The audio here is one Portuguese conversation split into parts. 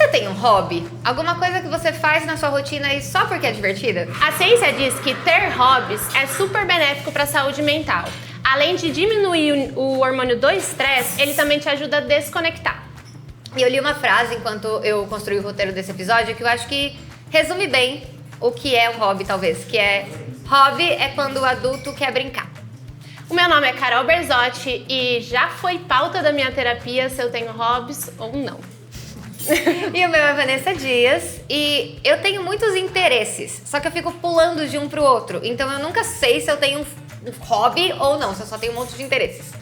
Você tem um hobby? Alguma coisa que você faz na sua rotina e só porque é divertida? A ciência diz que ter hobbies é super benéfico para a saúde mental. Além de diminuir o hormônio do estresse, ele também te ajuda a desconectar. E eu li uma frase enquanto eu construí o roteiro desse episódio que eu acho que resume bem o que é um hobby, talvez. Que é, hobby é quando o adulto quer brincar. O meu nome é Carol Berzotti e já foi pauta da minha terapia se eu tenho hobbies ou não. E o meu é Vanessa Dias e eu tenho muitos interesses, só que eu fico pulando de um pro outro. Então eu nunca sei se eu tenho um hobby ou não, se eu só tenho um monte de interesses.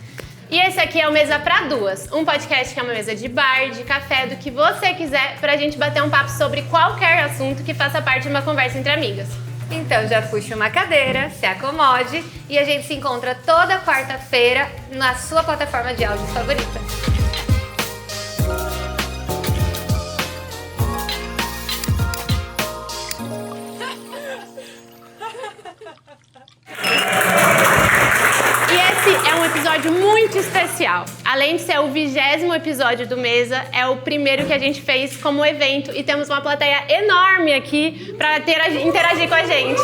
E esse aqui é o Mesa pra Duas, um podcast que é uma mesa de bar, de café, do que você quiser, pra gente bater um papo sobre qualquer assunto que faça parte de uma conversa entre amigas. Então já puxe uma cadeira, se acomode e a gente se encontra toda quarta-feira na sua plataforma de áudio favorita. Episódio muito especial. Além de ser o 20º episódio do Mesa, é o primeiro que a gente fez como evento e temos uma plateia enorme aqui para interagir com a gente.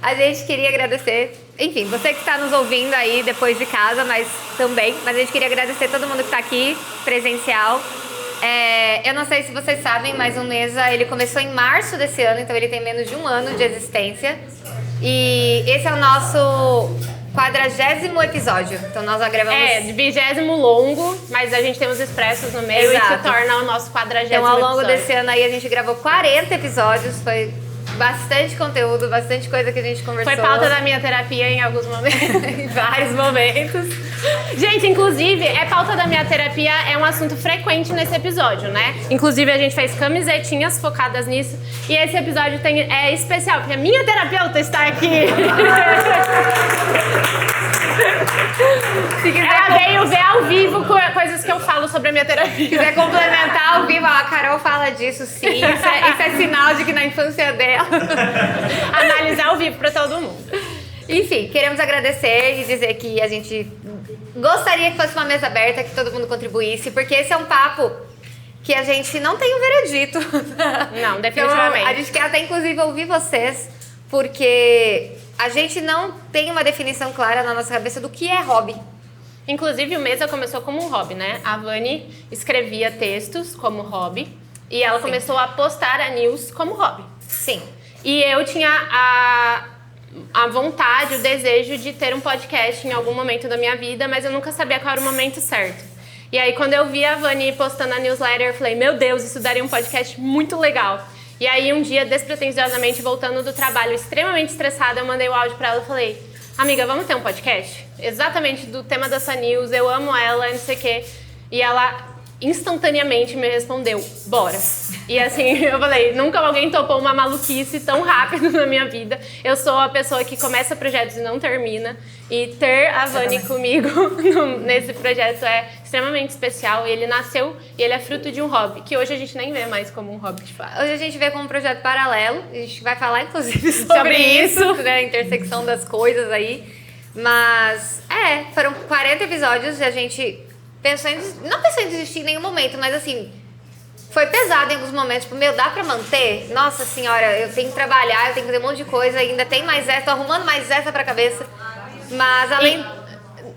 A gente queria agradecer, enfim, você que está nos ouvindo aí depois de casa, mas a gente queria agradecer todo mundo que está aqui, presencial. Eu não sei se vocês sabem, mas o Mesa, ele começou em março desse ano, então ele tem menos de um ano de existência. E esse é o nosso 40º episódio. Então nós gravamos... 20º longo, mas a gente tem os expressos no meio. Exato. E se torna o nosso 40º episódio. Então ao longo desse ano aí a gente gravou 40 episódios, foi bastante conteúdo, bastante coisa que a gente conversou. Foi pauta da minha terapia em alguns momentos. Em vários momentos. Gente, inclusive, pauta da minha terapia é um assunto frequente nesse episódio, né? Inclusive, a gente fez camisetinhas focadas nisso. E esse episódio é especial, porque a minha terapeuta está aqui. Se quiser Ela veio ver ao vivo coisas que eu falo sobre a minha terapia. Se quiser complementar ao vivo, a Carol fala disso sim. Isso é sinal de que na infância dela... Analisar ao vivo para todo mundo. Enfim, queremos agradecer e dizer que a gente gostaria que fosse uma mesa aberta, que todo mundo contribuísse, porque esse é um papo que a gente não tem um veredito. Não, definitivamente. Então, a gente quer até inclusive ouvir vocês, porque a gente não tem uma definição clara na nossa cabeça do que é hobby. Inclusive, o Mesa começou como um hobby, né? A Vani escrevia textos como hobby e ela começou a postar a news como hobby. Sim. E eu tinha a vontade, o desejo de ter um podcast em algum momento da minha vida, mas eu nunca sabia qual era o momento certo. E aí, quando eu vi a Vani postando a newsletter, eu falei, meu Deus, isso daria um podcast muito legal. E aí, um dia, despretensiosamente, voltando do trabalho, extremamente estressada, eu mandei o áudio pra ela e falei, amiga, vamos ter um podcast? Exatamente do tema dessa news, eu amo ela, não sei o quê. E ela instantaneamente me respondeu, bora. E assim, eu falei, nunca alguém topou uma maluquice tão rápido na minha vida. Eu sou a pessoa que começa projetos e não termina. E ter a Vani comigo nesse projeto é extremamente especial. E ele nasceu e ele é fruto de um hobby, que hoje a gente nem vê mais como um hobby de fato. Hoje a gente vê como um projeto paralelo. A gente vai falar, inclusive, sobre isso, né? A intersecção das coisas aí. Mas, foram 40 episódios e a gente... não pensou em desistir em nenhum momento, mas assim, foi pesado em alguns momentos, tipo, dá pra manter? Nossa senhora, eu tenho que trabalhar, eu tenho que fazer um monte de coisa, ainda tem mais essa, tô arrumando mais essa pra cabeça, mas além...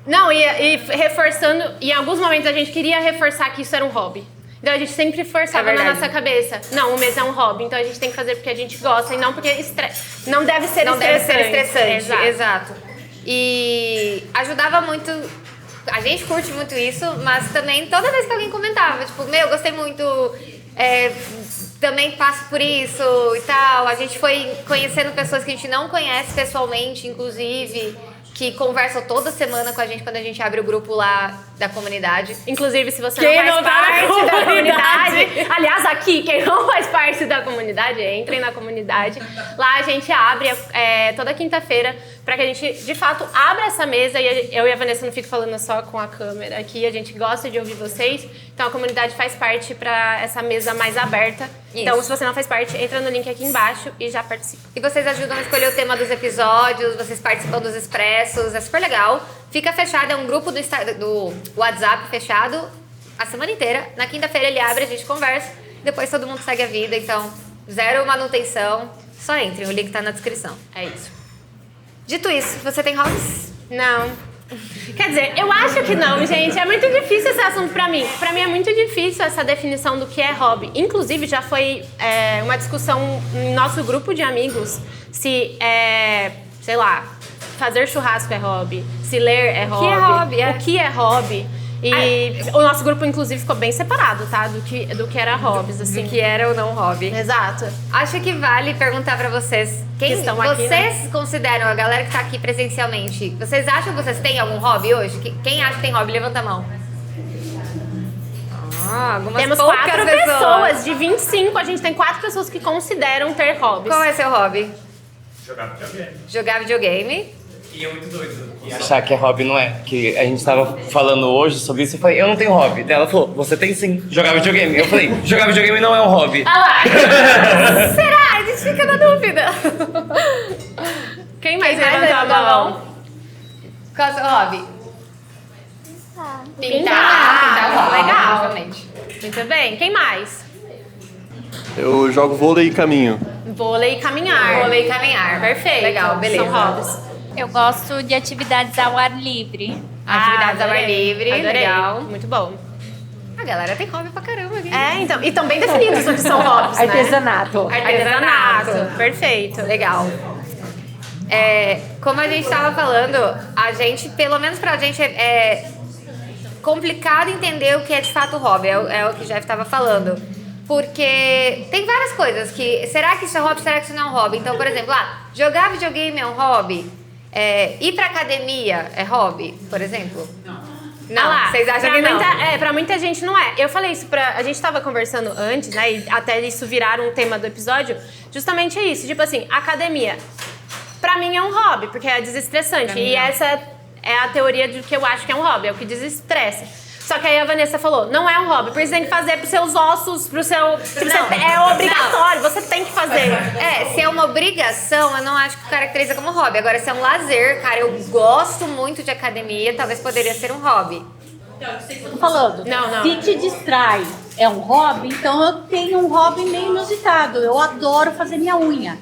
E reforçando, em alguns momentos a gente queria reforçar que isso era um hobby. Então a gente sempre forçava na nossa cabeça, não, o Mesa é um hobby, então a gente tem que fazer porque a gente gosta e não porque não deve ser estressante. Exato. E ajudava muito... A gente curte muito isso, mas também toda vez que alguém comentava, tipo, gostei muito, também passo por isso e tal. A gente foi conhecendo pessoas que a gente não conhece pessoalmente, inclusive, que conversam toda semana com a gente quando a gente abre o grupo lá da comunidade. Inclusive, se você não faz parte da comunidade... Aliás, aqui, quem não faz parte da comunidade, entrem na comunidade. Lá a gente abre toda quinta-feira para que a gente, de fato, abra essa mesa. E eu e a Vanessa não fico falando só com a câmera aqui. A gente gosta de ouvir vocês. Então, a comunidade faz parte para essa mesa mais aberta. Isso. Então, se você não faz parte, entra no link aqui embaixo e já participa. E vocês ajudam a escolher o tema dos episódios, vocês participam dos expressos, é super legal. Fica fechado, é um grupo do WhatsApp fechado, a semana inteira. Na quinta-feira ele abre, a gente conversa, depois todo mundo segue a vida, então zero manutenção, só entre, o link tá na descrição. É isso. Dito isso, você tem hobbies? Não. Quer dizer, eu acho que não, gente. É muito difícil esse assunto pra mim. Pra mim é muito difícil essa definição do que é hobby. Inclusive, já foi uma discussão em nosso grupo de amigos se, sei lá, fazer churrasco é hobby, se ler é hobby. O que é hobby? O que é hobby? E o nosso grupo, inclusive, ficou bem separado, tá? Do que era hobbies, assim. Do que era ou não hobby. Exato. Acho que vale perguntar pra vocês. Quem estão aqui, vocês consideram, a galera que tá aqui presencialmente, vocês acham que vocês têm algum hobby hoje? Quem acha que tem hobby? Levanta a mão. Algumas Temos poucas 4 pessoas. De 25, a gente tem 4 pessoas que consideram ter hobbies. Qual é seu hobby? Jogar videogame. Jogar videogame. E é muito doido. Achar que é hobby não é. Que a gente tava falando hoje sobre isso, eu falei, eu não tenho hobby. Daí ela falou, você tem sim, jogar videogame. Eu falei, jogar videogame não é um hobby. Ah lá! Será? A gente fica na dúvida. Quem mais levantou levantou a mão? Qual é o seu hobby? Pintar. Legal. Obviamente. Muito bem. Quem mais? Eu jogo vôlei e caminho. Vôlei e caminhar. Vôlei e caminhar. Perfeito. Legal, beleza. São hobbies. Eu gosto de atividades ao ar livre. Atividades ao ar adorei. livre, Adorei. legal. Muito bom. A galera tem hobby pra caramba aqui. Então. E estão bem definidos o que são hobbies, né? Artesanato. Artesanato. Perfeito. Legal. Como a gente estava falando, a gente, pelo menos pra gente, é complicado entender o que é de fato hobby. É o que o Jeff estava falando. Porque tem várias coisas que... Será que isso é hobby? Será que isso não é um hobby? Então, por exemplo, jogar videogame é um hobby? Ir pra academia é hobby, por exemplo? Não, vocês acham que não? Pra muita gente não é. Eu falei isso a gente tava conversando antes, né? E até isso virar um tema do episódio. Justamente isso. Tipo assim, academia. Pra mim é um hobby, porque é desestressante. E essa é a teoria de que eu acho que é um hobby. É o que desestressa. Só que aí a Vanessa falou, não é um hobby, porque você tem que fazer pros seus ossos, é obrigatório, você tem que fazer. Se é uma obrigação, eu não acho que caracteriza como hobby. Agora, se é um lazer, cara, eu gosto muito de academia, talvez poderia ser um hobby. Tô falando. Não. Se te distrai é um hobby, então eu tenho um hobby meio inusitado. Eu adoro fazer minha unha.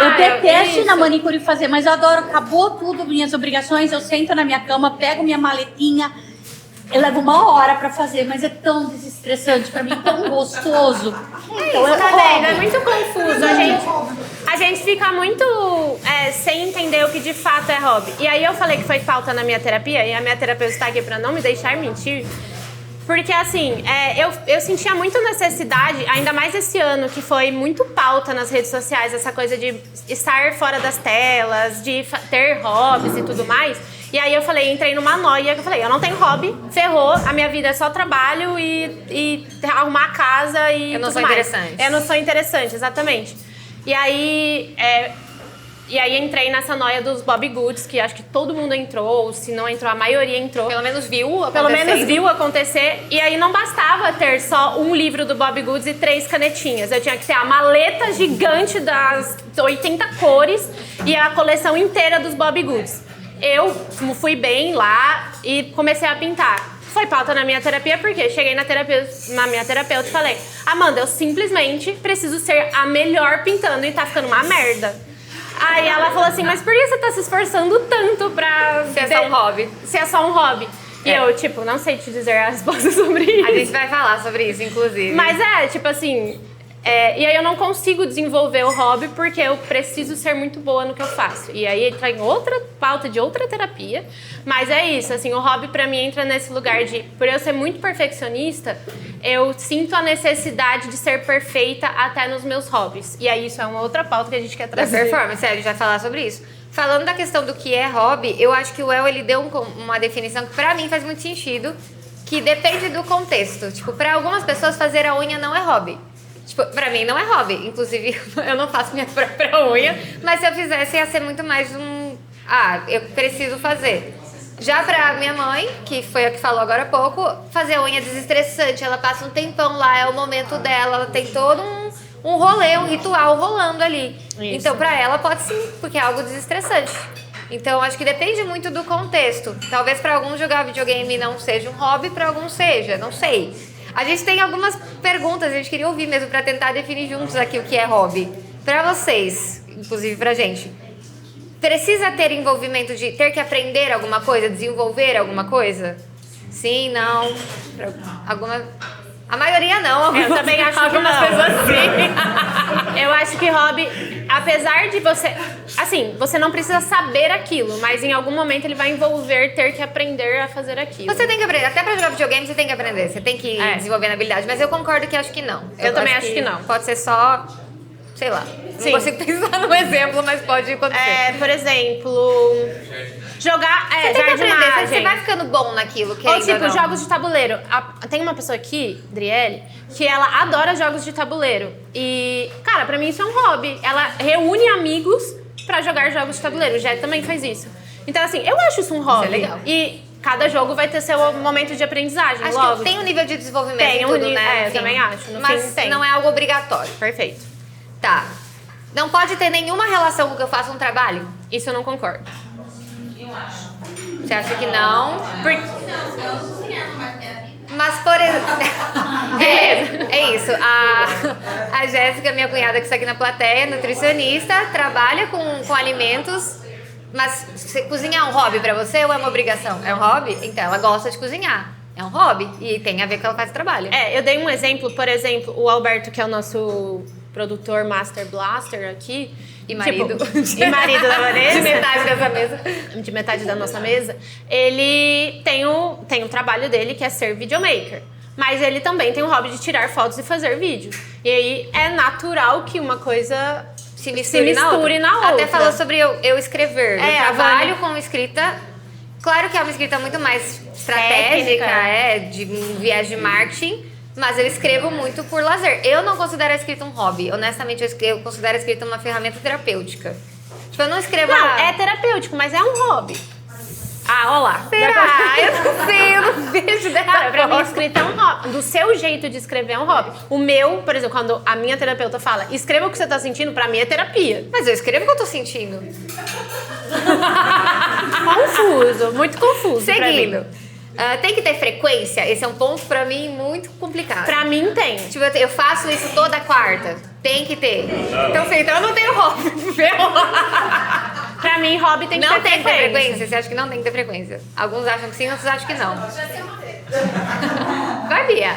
Eu detesto ir na manicure fazer, mas eu adoro. Acabou tudo, minhas obrigações, eu sento na minha cama, pego minha maletinha. Eu levo 1 hora pra fazer, mas é tão desestressante pra mim, tão gostoso. Então Tá vendo? É muito confuso. A gente fica muito sem entender o que de fato é hobby. E aí eu falei que foi falta na minha terapia, e a minha terapeuta está aqui pra não me deixar mentir. Porque assim, eu sentia muito necessidade, ainda mais esse ano, que foi muito pauta nas redes sociais, essa coisa de estar fora das telas, de ter hobbies e tudo mais. E aí eu falei, entrei numa noia, que eu falei, eu não tenho hobby, ferrou, a minha vida é só trabalho e arrumar a casa e eu não tudo sou mais. interessante. Eu não sou interessante, exatamente. E aí entrei nessa noia dos Bobbie Goods, que acho que todo mundo entrou, ou se não entrou, a maioria entrou. Pelo menos viu acontecer. E aí não bastava ter só um livro do Bobbie Goods e 3 canetinhas. Eu tinha que ter a maleta gigante das 80 cores e a coleção inteira dos Bobbie Goods. Eu fui bem lá e comecei a pintar. Foi pauta na minha terapia, porque cheguei na minha terapeuta e falei, Amanda, eu simplesmente preciso ser a melhor pintando e tá ficando uma merda. Aí ela falou assim, mas por que você tá se esforçando tanto pra... Se é só um hobby. Se é só um hobby. E eu, tipo, não sei te dizer a resposta sobre isso. A gente vai falar sobre isso, inclusive. Mas tipo assim... e aí eu não consigo desenvolver o hobby porque eu preciso ser muito boa no que eu faço. E aí entra em outra pauta de outra terapia. Mas é isso, assim, o hobby pra mim entra nesse lugar de... Por eu ser muito perfeccionista, eu sinto a necessidade de ser perfeita até nos meus hobbies. E aí isso é uma outra pauta que a gente quer Da trazer. performance, a gente vai falar sobre isso. Falando da questão do que é hobby, eu acho que o El, ele deu uma definição que pra mim faz muito sentido, que depende do contexto. Tipo, pra algumas pessoas fazer a unha não é hobby. Tipo, pra mim não é hobby. Inclusive, eu não faço minha própria unha, mas se eu fizesse ia ser muito mais eu preciso fazer. Já pra minha mãe, que foi a que falou agora há pouco, fazer a unha é desestressante, ela passa um tempão lá, é o momento dela, ela tem todo um rolê, um ritual rolando ali. Isso. Então pra ela pode sim, porque é algo desestressante. Então, acho que depende muito do contexto. Talvez para alguns jogar videogame não seja um hobby, para alguns seja, não sei. A gente tem algumas perguntas, a gente queria ouvir mesmo para tentar definir juntos aqui o que é hobby. Para vocês, inclusive pra gente, precisa ter envolvimento de ter que aprender alguma coisa, desenvolver alguma coisa? Sim, não. A maioria não. Eu também acho que algumas não. pessoas sim. Eu acho que hobby, apesar de você... Assim, você não precisa saber aquilo, mas em algum momento ele vai envolver ter que aprender a fazer aquilo. Você tem que aprender. Até pra jogar videogame você tem que aprender. Você tem que desenvolver a habilidade. Mas eu concordo que acho que não. Eu também acho que não. Pode ser só... Sei lá. Sim. Não consigo pensar num exemplo, mas pode acontecer. Por exemplo... Jogar, Você tem que aprender, jardinagem. você vai ficando bom naquilo, Ou querendo tipo, ou não. jogos de tabuleiro. Tem uma pessoa aqui, Driele, que ela adora jogos de tabuleiro. E, cara, pra mim isso é um hobby. Ela reúne amigos pra jogar jogos de tabuleiro. O Jet também faz isso. Então, assim, eu acho isso um hobby. Isso é legal. E cada jogo vai ter seu momento de aprendizagem, Acho logo. que tem um nível de desenvolvimento Tem e um tudo, nível, né? eu Enfim. também acho. No Mas fim, tem. não é algo obrigatório. Perfeito. Tá. Não pode ter nenhuma relação com o que eu faço no trabalho? Isso eu não concordo. Você acha que não? Mas, por exemplo... é isso. A Jéssica, minha cunhada que está aqui na plateia, nutricionista, trabalha com alimentos. Mas cozinhar é um hobby pra você ou é uma obrigação? É um hobby? Então, ela gosta de cozinhar. É um hobby e tem a ver com o que ela faz trabalho. Eu dei um exemplo, por exemplo, o Alberto, que é o nosso produtor Master Blaster aqui. E marido. E marido da Vanessa. De metade dessa mesa. De metade da nossa mesa. Ele tem o trabalho dele, que é ser videomaker. Mas ele também tem o hobby de tirar fotos e fazer vídeo. E aí é natural que uma coisa se misture na outra. Até falou sobre eu escrever. Eu trabalho com escrita. Claro que é uma escrita muito mais estratégica, de um viés de marketing. Mas eu escrevo muito por lazer. Eu não considero a escrita um hobby. Honestamente, eu considero a escrita uma ferramenta terapêutica. Tipo, eu não escrevo... Não, é terapêutico, mas é um hobby. Olha lá. Será? Eu não sei, eu não vejo dessa Pra mim, escrita é um hobby. Do seu jeito de escrever é um hobby. O meu, por exemplo, quando a minha terapeuta fala, escreva o que você tá sentindo, pra mim é terapia. Mas eu escrevo o que eu tô sentindo. Confuso, muito confuso. Seguindo. Tem que ter frequência? Esse é um ponto pra mim muito complicado. Pra mim tem. Tipo, eu faço isso toda quarta. Tem que ter. Então, eu não tenho hobby. Pra mim, hobby tem que não ter tem que ter frequência? Você acha que não tem que ter frequência? Alguns acham que sim, outros acham que não. Vai, Bia.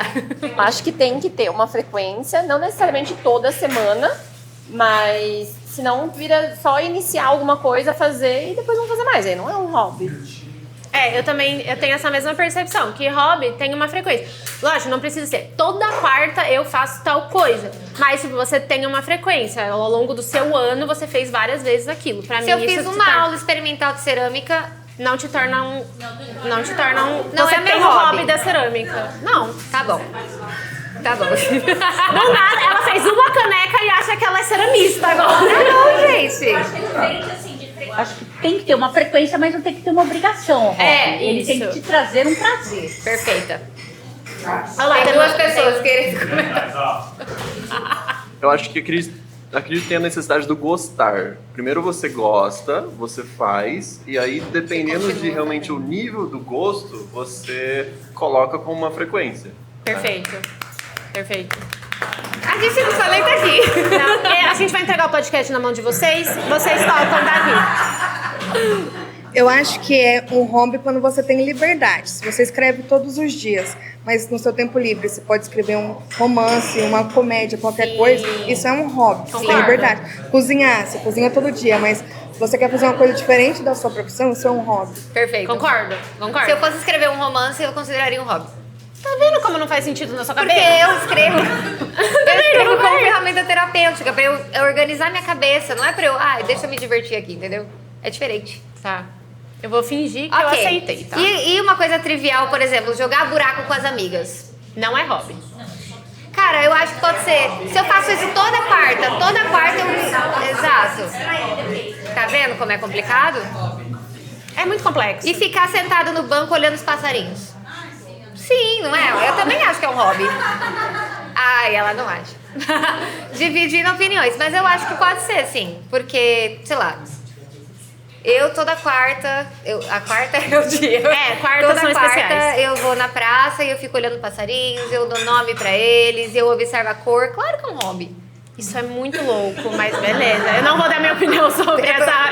Acho que tem que ter uma frequência, não necessariamente toda semana, mas senão vira só iniciar alguma coisa, fazer e depois não fazer mais. Aí não é um hobby. Eu tenho essa mesma percepção, que hobby tem uma frequência. Lógico, não precisa ser toda quarta eu faço tal coisa. Mas se você tem uma frequência, ao longo do seu ano você fez várias vezes aquilo. Pra Se mim, eu isso fiz uma aula experimental de cerâmica, não te torna um... Não te torna um... Não você é meu tem o hobby. hobby da cerâmica. Não. tá bom. Tá bom. Do nada, ela fez uma caneca e acha que ela é ceramista agora. Não, gente. Acho que tem que ter uma frequência, mas não tem que ter uma obrigação. Ele tem que te trazer um prazer. Perfeita. Olha lá, Tem duas pessoas querendo comentar. Mas, ó, Eu acho que acredito que tem a necessidade do gostar. Primeiro você gosta, você faz, e aí dependendo de realmente o nível do gosto, você coloca com uma frequência. Perfeito. Perfeito. A gente não falei tá aqui. Não, a gente vai entregar o podcast na mão de vocês. Vocês tocam daqui. Eu acho que é um hobby quando você tem liberdade. Se você escreve todos os dias, mas no seu tempo livre você pode escrever um romance, uma comédia, qualquer coisa, isso é um hobby. Você tem liberdade. Cozinhar, você cozinha todo dia, mas se você quer fazer uma coisa diferente da sua profissão, isso é um hobby. Perfeito. Concordo. Se eu fosse escrever um romance, eu consideraria um hobby. Tá vendo como não faz sentido na sua Porque cabeça? eu escrevo. Eu escrevo como ferramenta terapêutica, pra eu organizar minha cabeça. Não é pra eu, deixa eu me divertir aqui, entendeu? É diferente. Tá. Eu vou fingir que eu aceitei, tá? E uma coisa trivial, por exemplo, jogar buraco com as amigas. Não é hobby. Cara, eu acho que pode ser. Se eu faço isso toda quarta eu... Exato. Tá vendo como é complicado? É muito complexo. E ficar sentado no banco olhando os passarinhos. Sim, não é? Eu também acho que é um hobby. Ai, ela não acha. Dividindo opiniões. Mas eu acho que pode ser, sim. Porque, sei lá... Toda quarta, a quarta é o dia. Quartas Toda são quarta especiais. eu vou na praça e eu fico olhando passarinhos, eu dou nome pra eles, eu observo a cor. Claro que é um hobby. Isso é muito louco, mas beleza. Eu não vou dar minha opinião sobre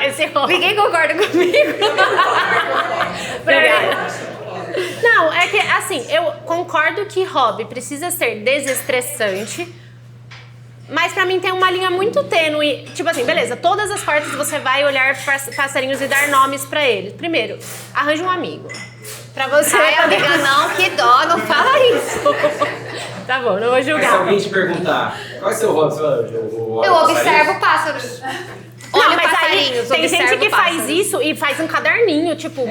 esse hobby. Ninguém concorda comigo. Obrigada. Não, é que assim, eu concordo que hobby precisa ser desestressante, mas pra mim tem uma linha muito tênue. Tipo assim, beleza, todas as quartas você vai olhar passarinhos e dar nomes pra eles. Primeiro, arranja um amigo. Pra você. Ai, amiga, não, que dó, não fala isso. Tá bom, não vou Mas se julgar. alguém te perguntar, qual é o seu hobby? Você fala, Eu observo pássaros. Não, Olha mas aí passarinhos, tem gente observo que faz pássaros. isso e faz um caderninho, tipo,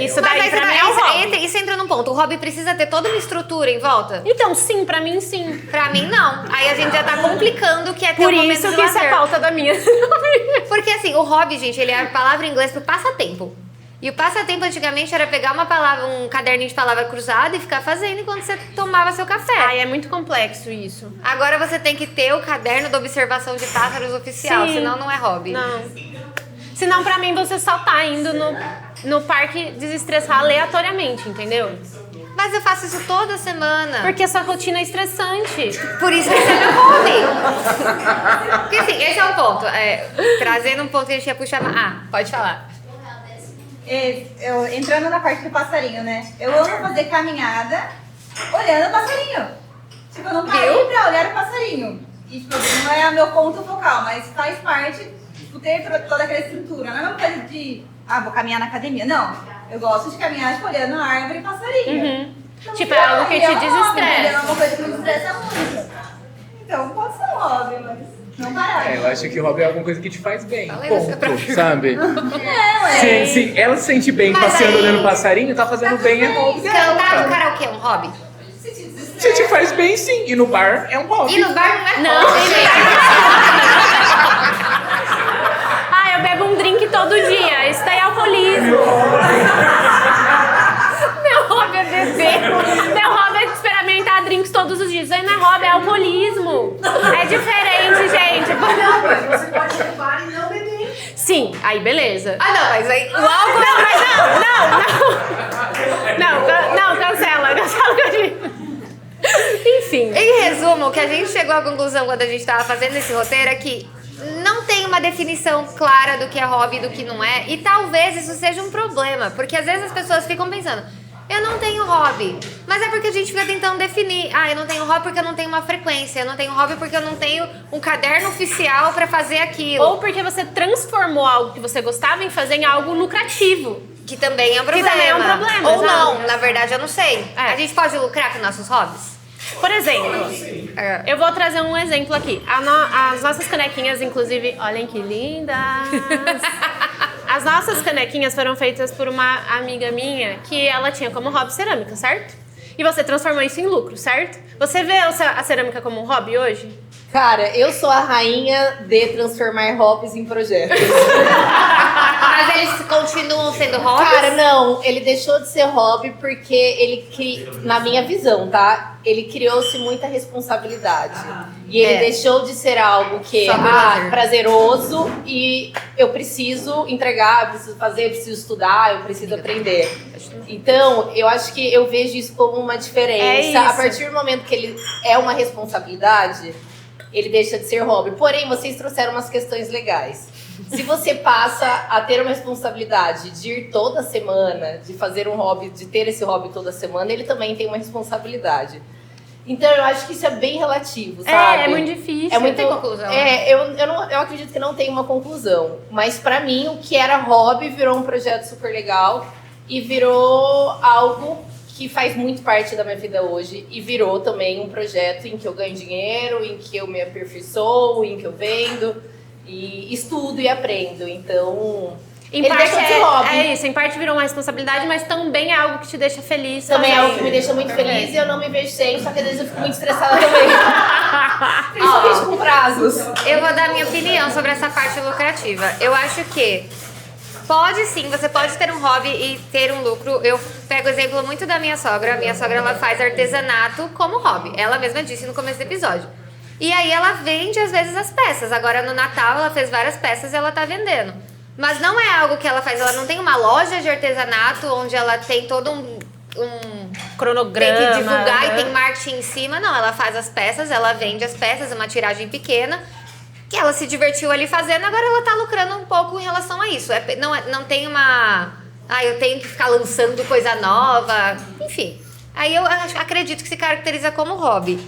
isso daí Mas pra mim é um hobby. isso entra num ponto. O hobby precisa ter toda uma estrutura em volta? Então, sim, pra mim sim. Pra mim, não. Aí a gente já tá complicando o que é ter Por um momento isso de que isso é lazer. pauta da minha. Porque assim, o hobby, gente, ele é a palavra em inglês pro passatempo. E o passatempo antigamente era pegar um caderninho de palavra cruzada e ficar fazendo enquanto você tomava seu café. Ai, é muito complexo isso. Agora você tem que ter o caderno da observação de pássaros oficial, Sim. senão não é hobby. Não. Senão, pra mim, você só tá indo no parque desestressar aleatoriamente, entendeu? Mas eu faço isso toda semana. Porque a sua rotina é estressante. Por isso que esse é meu hobby. Porque assim, esse é um ponto. Trazendo um ponto que a gente ia puxar. Pode falar. Entrando na parte do passarinho, né? Eu amo fazer caminhada olhando o passarinho. Tipo, eu não parei pra olhar o passarinho. E, tipo, não é o meu ponto focal, mas faz parte, tipo, ter toda aquela estrutura. Não é uma coisa de, vou caminhar na academia. Não. Eu gosto de caminhar, tipo, olhando a árvore e passarinho. Então, Tipo, é algo que te desestressa. É uma coisa que me estressa muito. Então, pode ser um hobby, mas não parar. Eu acho que o hobby é alguma coisa que te faz bem. Fala aí, você pra Ponto, sabe? ué. Se ela se sente bem Mas passeando aí- olhando passarinho, tá fazendo bem é hobby. Cantar no karaokê é um hobby? Se te faz bem, sim. E no bar é um hobby. E no bar não é Não, hobby. eu bebo um drink todo dia. Isso daí é alcoolismo. Meu hobby é beber. Meu hobby é experimentar drinks todos os dias. Isso aí não é hobby, é alcoolismo. É diferente, gente. Você pode ir no bar e não beber. Sim, aí beleza. Não, mas aí. Não, cancela o que eu disse. Enfim. Em resumo, o que a gente chegou à conclusão quando a gente tava fazendo esse roteiro é que não tem uma definição clara do que é hobby e do que não é. E talvez isso seja um problema, porque às vezes as pessoas ficam pensando, eu não tenho hobby. Mas é porque a gente fica tentando definir. Eu não tenho hobby porque eu não tenho uma frequência. Eu não tenho hobby porque eu não tenho um caderno oficial pra fazer aquilo. Ou porque você transformou algo que você gostava em fazer em algo lucrativo. Que também é um problema. também é um problema, Ou exato. não, na verdade eu não sei. É. A gente pode lucrar com nossos hobbies? Por exemplo, eu vou trazer um exemplo aqui. As nossas canequinhas, inclusive, olhem que lindas! As nossas canequinhas foram feitas por uma amiga minha que ela tinha como hobby cerâmica, certo? E você transformou isso em lucro, certo? Você vê a cerâmica como um hobby hoje? Cara, eu sou a rainha de transformar hobbies em projetos. Mas eles continuam sendo hobbies? Cara, não, ele deixou de ser hobby porque ele, na minha visão, tá? Ele criou-se muita responsabilidade. E ele deixou de ser algo que Só prazer. prazeroso e eu preciso entregar, eu preciso fazer, eu preciso estudar, eu preciso aprender. Então, eu acho que eu vejo isso como uma diferença. É isso. A partir do momento que ele é uma responsabilidade, ele deixa de ser hobby. Porém, vocês trouxeram umas questões legais. Se você passa a ter uma responsabilidade de ir toda semana, de fazer um hobby, de ter esse hobby toda semana, ele também tem uma responsabilidade. Então, eu acho que isso é bem relativo, sabe? É muito difícil. É muito tem conclusão. eu acredito que não tem uma conclusão. Mas pra mim, o que era hobby virou um projeto super legal e virou algo que faz muito parte da minha vida hoje. E virou também um projeto em que eu ganho dinheiro, em que eu me aperfeiçoo, em que eu vendo e estudo e aprendo. Então, Em ele parte deixou de ser hobby. é isso, em parte virou uma responsabilidade, mas também é algo que te deixa feliz. Também é também. algo que me deixa muito feliz e eu não me vejo sem, só que às vezes eu fico muito estressada também. Principalmente com prazos. Eu vou dar minha opinião sobre essa parte lucrativa. Eu acho que pode sim, você pode ter um hobby e ter um lucro. Eu pego o exemplo muito da minha sogra. A minha sogra, ela faz artesanato como hobby. Ela mesma disse no começo do episódio. E aí ela vende às vezes as peças. Agora no Natal ela fez várias peças e ela tá vendendo. Mas não é algo que ela faz, ela não tem uma loja de artesanato onde ela tem todo um cronograma. Tem que divulgar e tem marketing em cima. Não, ela faz as peças, ela vende as peças, uma tiragem pequena, que ela se divertiu ali fazendo, agora ela tá lucrando um pouco em relação a isso. Não tem uma... eu tenho que ficar lançando coisa nova, enfim. Aí eu acredito que se caracteriza como hobby.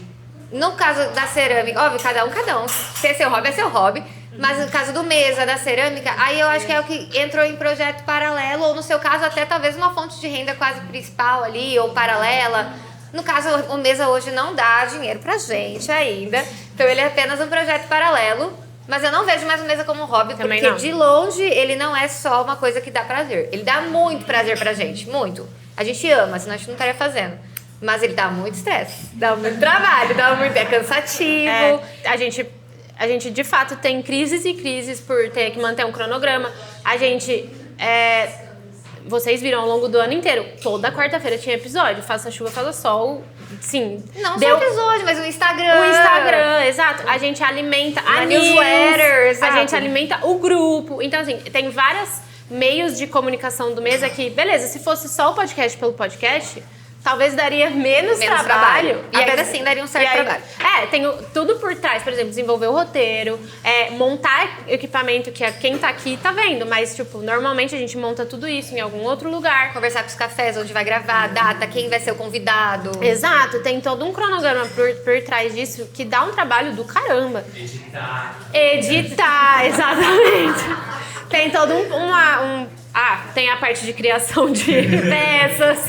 No caso da cerâmica, óbvio, cada um. Se é seu hobby, é seu hobby. Mas no caso do mesa, da cerâmica, aí eu acho que é o que entrou em projeto paralelo, ou no seu caso até talvez uma fonte de renda quase principal ali, ou paralela. No caso, o mesa hoje não dá dinheiro pra gente ainda, então ele é apenas um projeto paralelo. Mas eu não vejo mais o mesa como hobby, Também porque não. de longe ele não é só uma coisa que dá prazer. Ele dá muito prazer pra gente, muito. A gente ama, senão a gente não estaria fazendo. Mas ele dá muito estresse, dá muito trabalho, é cansativo. A gente, de fato, tem crises e crises por ter que manter um cronograma. A gente... vocês viram ao longo do ano inteiro. Toda quarta-feira tinha episódio. Faça chuva, faça sol. Sim. Não só o episódio, mas o Instagram. O Instagram, exato. A gente alimenta a newsletter, exato. A gente alimenta o grupo. Então, assim, tem vários meios de comunicação do mês aqui. Beleza, se fosse só o podcast pelo podcast... Talvez daria menos trabalho. E ainda assim daria um certo trabalho. Tem tudo por trás. Por exemplo, desenvolver o roteiro, montar equipamento que quem tá aqui tá vendo. Mas, tipo, normalmente a gente monta tudo isso em algum outro lugar. Conversar com os cafés, onde vai gravar, a data, quem vai ser o convidado. Exato. Tem todo um cronograma por trás disso que dá um trabalho do caramba. Editar, exatamente. Tem todo tem a parte de criação de peças.